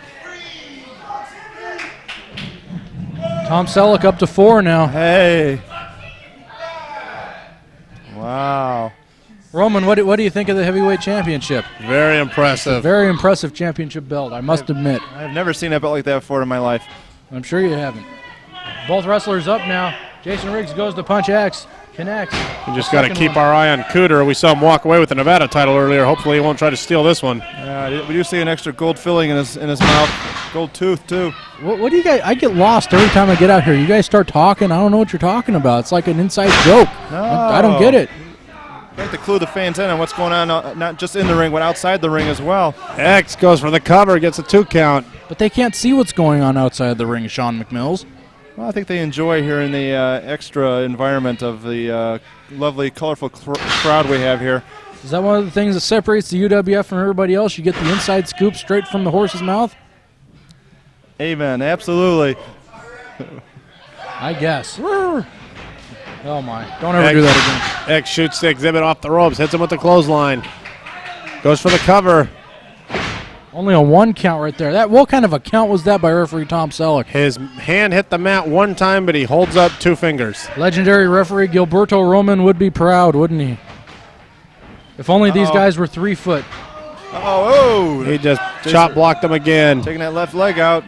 [SPEAKER 9] Tom Selleck up to 4 now.
[SPEAKER 2] Hey. Wow.
[SPEAKER 9] Roman, what do you think of the heavyweight championship?
[SPEAKER 3] Very impressive.
[SPEAKER 9] Very impressive championship belt, I must admit.
[SPEAKER 2] I've never seen a belt like that before in my life.
[SPEAKER 9] I'm sure you haven't. Both wrestlers up now. Jason Riggs goes to punch X. Connects.
[SPEAKER 3] We just got to keep our eye on Cooter. We saw him walk away with the Nevada title earlier. Hopefully he won't try to steal this one.
[SPEAKER 2] We do see an extra gold filling in his mouth. Gold tooth, too.
[SPEAKER 9] What do you guys... I get lost every time I get out here. You guys start talking. I don't know what you're talking about. It's like an inside joke.
[SPEAKER 2] No.
[SPEAKER 9] I don't get it.
[SPEAKER 2] You have to clue the fans in on what's going on, not just in the ring, but outside the ring as well.
[SPEAKER 3] X goes for the cover, gets a 2 count.
[SPEAKER 9] But they can't see what's going on outside the ring, Sean McMills.
[SPEAKER 2] Well, I think they enjoy here in the extra environment of the lovely, colorful crowd we have here.
[SPEAKER 9] Is that one of the things that separates the UWF from everybody else? You get the inside scoop straight from the horse's mouth?
[SPEAKER 2] Amen. Absolutely.
[SPEAKER 9] I guess. Oh, my. Don't ever do that again.
[SPEAKER 3] X shoots the Xzibit off the ropes, hits him with the clothesline. Goes for the cover.
[SPEAKER 9] Only a 1 count right there. What kind of a count was that by referee Tom Selleck?
[SPEAKER 3] His hand hit the mat 1 time, but he holds up 2 fingers.
[SPEAKER 9] Legendary referee Gilberto Roman would be proud, wouldn't he? If only these guys were 3 foot.
[SPEAKER 2] Oh!
[SPEAKER 3] He just chop blocked him again.
[SPEAKER 2] Taking that left leg out.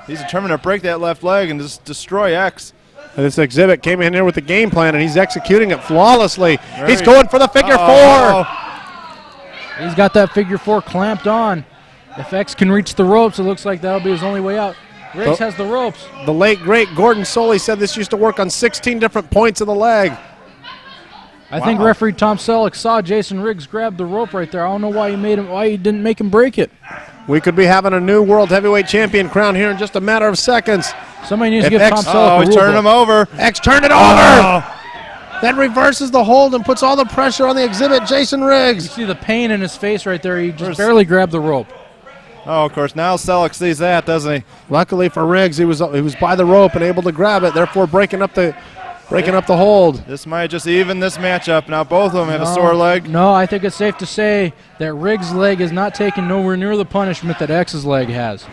[SPEAKER 2] He's determined to break that left leg and just destroy X.
[SPEAKER 3] And this Xzibit came in here with the game plan, and he's executing it flawlessly. He's going for the figure 4.
[SPEAKER 9] He's got that figure 4 clamped on. If X can reach the ropes, it looks like that'll be his only way out. Riggs has the ropes.
[SPEAKER 3] The late, great Gordon Soley said this used to work on 16 different points of the leg.
[SPEAKER 9] I think referee Tom Selleck saw Jason Riggs grab the rope right there. I don't know why he didn't make him break it.
[SPEAKER 3] We could be having a new World Heavyweight Champion crown here in just a matter of seconds.
[SPEAKER 9] Somebody needs to give Tom Selleck a rule
[SPEAKER 2] he's turning him over.
[SPEAKER 3] X turned it over. Then reverses the hold and puts all the pressure on the Xzibit, Jason Riggs.
[SPEAKER 9] You see the pain in his face right there. He just barely grabbed the rope.
[SPEAKER 2] Oh, of course, now Selleck sees that, doesn't he?
[SPEAKER 3] Luckily for Riggs, he was by the rope and able to grab it, therefore breaking up the hold.
[SPEAKER 2] This might just even this matchup. Now both of them have a sore leg.
[SPEAKER 9] No, I think it's safe to say that Riggs' leg is not taking nowhere near the punishment that X's leg has.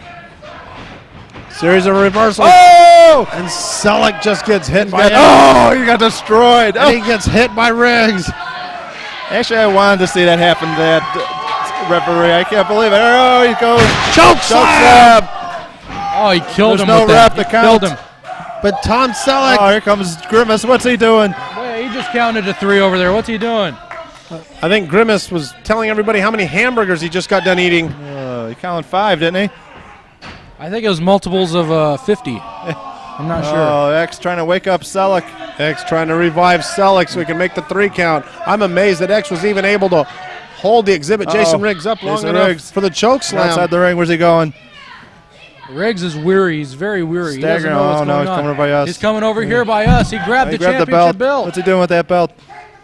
[SPEAKER 3] Series of reversals.
[SPEAKER 2] Oh!
[SPEAKER 3] And Selleck just gets hit by
[SPEAKER 2] he got destroyed.
[SPEAKER 3] And he gets hit by Riggs.
[SPEAKER 2] Actually, I wanted to see that happen to that referee. I can't believe it. Oh, he goes.
[SPEAKER 3] Choke slam.
[SPEAKER 9] Oh, he killed him
[SPEAKER 2] no
[SPEAKER 9] with
[SPEAKER 2] ref
[SPEAKER 9] that.
[SPEAKER 2] to count.
[SPEAKER 9] Killed him.
[SPEAKER 3] But Tom Selleck.
[SPEAKER 2] Oh, here comes Grimace. What's he doing?
[SPEAKER 9] Wait, he just counted to 3 over there. What's he doing?
[SPEAKER 3] I think Grimace was telling everybody how many hamburgers he just got done eating.
[SPEAKER 2] He counted 5, didn't he?
[SPEAKER 9] I think it was multiples of 50. I'm not sure.
[SPEAKER 2] Oh, X trying to wake up Selleck.
[SPEAKER 3] X trying to revive Selleck so he can make the 3 count. I'm amazed that X was even able to hold the Xzibit Jason Riggs up long enough for the choke slam.
[SPEAKER 2] Outside the ring, where's he going?
[SPEAKER 9] Riggs is weary. He's very weary.
[SPEAKER 2] Staggering.
[SPEAKER 9] He doesn't know what's going
[SPEAKER 2] he's
[SPEAKER 9] on.
[SPEAKER 2] coming over by us.
[SPEAKER 9] He's coming over here by us. He grabbed the
[SPEAKER 2] grabbed
[SPEAKER 9] championship belt.
[SPEAKER 2] What's he doing with that belt?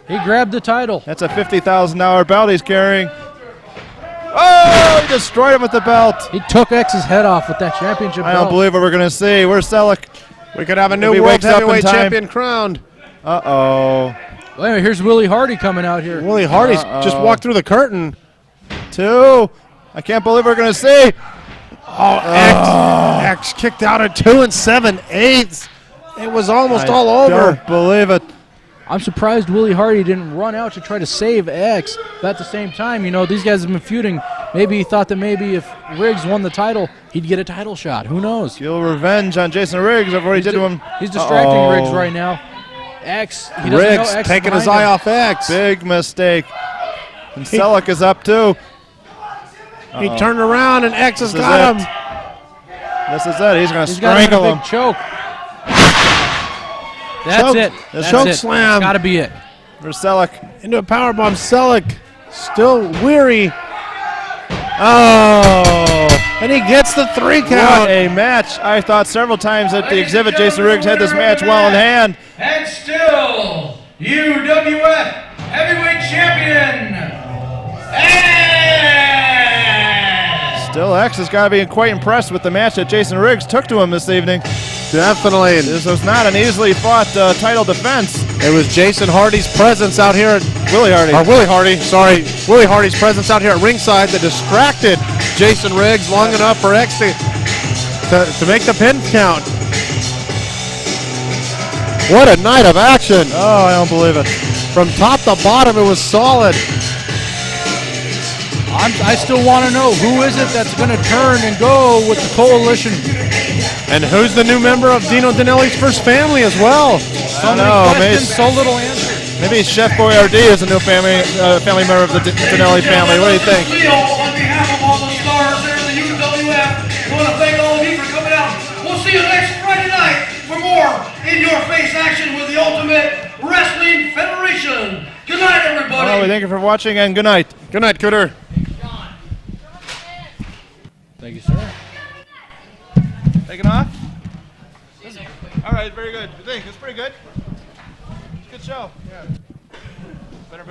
[SPEAKER 9] He grabbed the title.
[SPEAKER 2] That's a $50,000 belt he's carrying. Oh, he destroyed him with the belt.
[SPEAKER 9] He took X's head off with that championship belt.
[SPEAKER 2] I don't believe what we're going to see. Where's Selleck?
[SPEAKER 3] We could have a new World Heavyweight Champion crowned.
[SPEAKER 2] Uh-oh.
[SPEAKER 9] Wait, here's Willie Hardy coming out here.
[SPEAKER 3] Willie Hardy's just walked through the curtain.
[SPEAKER 2] 2. I can't believe we're going to see.
[SPEAKER 3] Oh, X kicked out at 2 7/8. It was almost all over.
[SPEAKER 2] I don't believe it.
[SPEAKER 9] I'm surprised Willie Hardy didn't run out to try to save X. But at the same time, these guys have been feuding. Maybe he thought that maybe if Riggs won the title, he'd get a title shot. Who knows?
[SPEAKER 2] Feel revenge on Jason Riggs of what he did to him.
[SPEAKER 9] He's distracting Riggs right now. X, he doesn't
[SPEAKER 3] Riggs
[SPEAKER 9] know X
[SPEAKER 3] taking his eye off X.
[SPEAKER 2] Big mistake. And Selleck is up too.
[SPEAKER 3] He turned around and X has got him.
[SPEAKER 2] This is it. He's going to strangle him.
[SPEAKER 9] Big choke. That's it.
[SPEAKER 3] The choke slam.
[SPEAKER 9] Got to be it.
[SPEAKER 2] For Selleck.
[SPEAKER 3] Into a powerbomb. Selleck still weary. Oh. And he gets the 3 count.
[SPEAKER 2] What a match. I thought several times that the Xzibit Jason Riggs had this match well in hand.
[SPEAKER 1] And still, UWF Heavyweight Champion,
[SPEAKER 2] Still, X has got to be quite impressed with the match that Jason Riggs took to him this evening.
[SPEAKER 3] Definitely.
[SPEAKER 2] This was not an easily fought title defense.
[SPEAKER 3] It was Jason Hardy's presence out here at
[SPEAKER 2] Willie Hardy.
[SPEAKER 3] Willie Hardy's presence out here at ringside that distracted Jason Riggs long enough for X to make the pin count. What a night of action.
[SPEAKER 2] Oh, I don't believe it.
[SPEAKER 3] From top to bottom, it was solid.
[SPEAKER 9] I still want to know, who is it that's going to turn and go with the coalition?
[SPEAKER 3] And who's the new member of Dino Dinelli's first family as well?
[SPEAKER 9] So many questions, so little answers.
[SPEAKER 2] Maybe Chef Boyardee is a new family member of the Dinelli family. What do you think?
[SPEAKER 1] On behalf of all the stars there in the UWF, we want to thank all of you for coming out. We'll see you next Friday night for more in-your-face action with the Ultimate Wrestling Federation. Good night, everybody.
[SPEAKER 2] Well, we thank you for watching, and good night.
[SPEAKER 3] Good night, Cooter.
[SPEAKER 9] Thank you, sir.
[SPEAKER 2] Taking off? All right, very good. I think it's pretty good. It's a good show. Yeah. Better.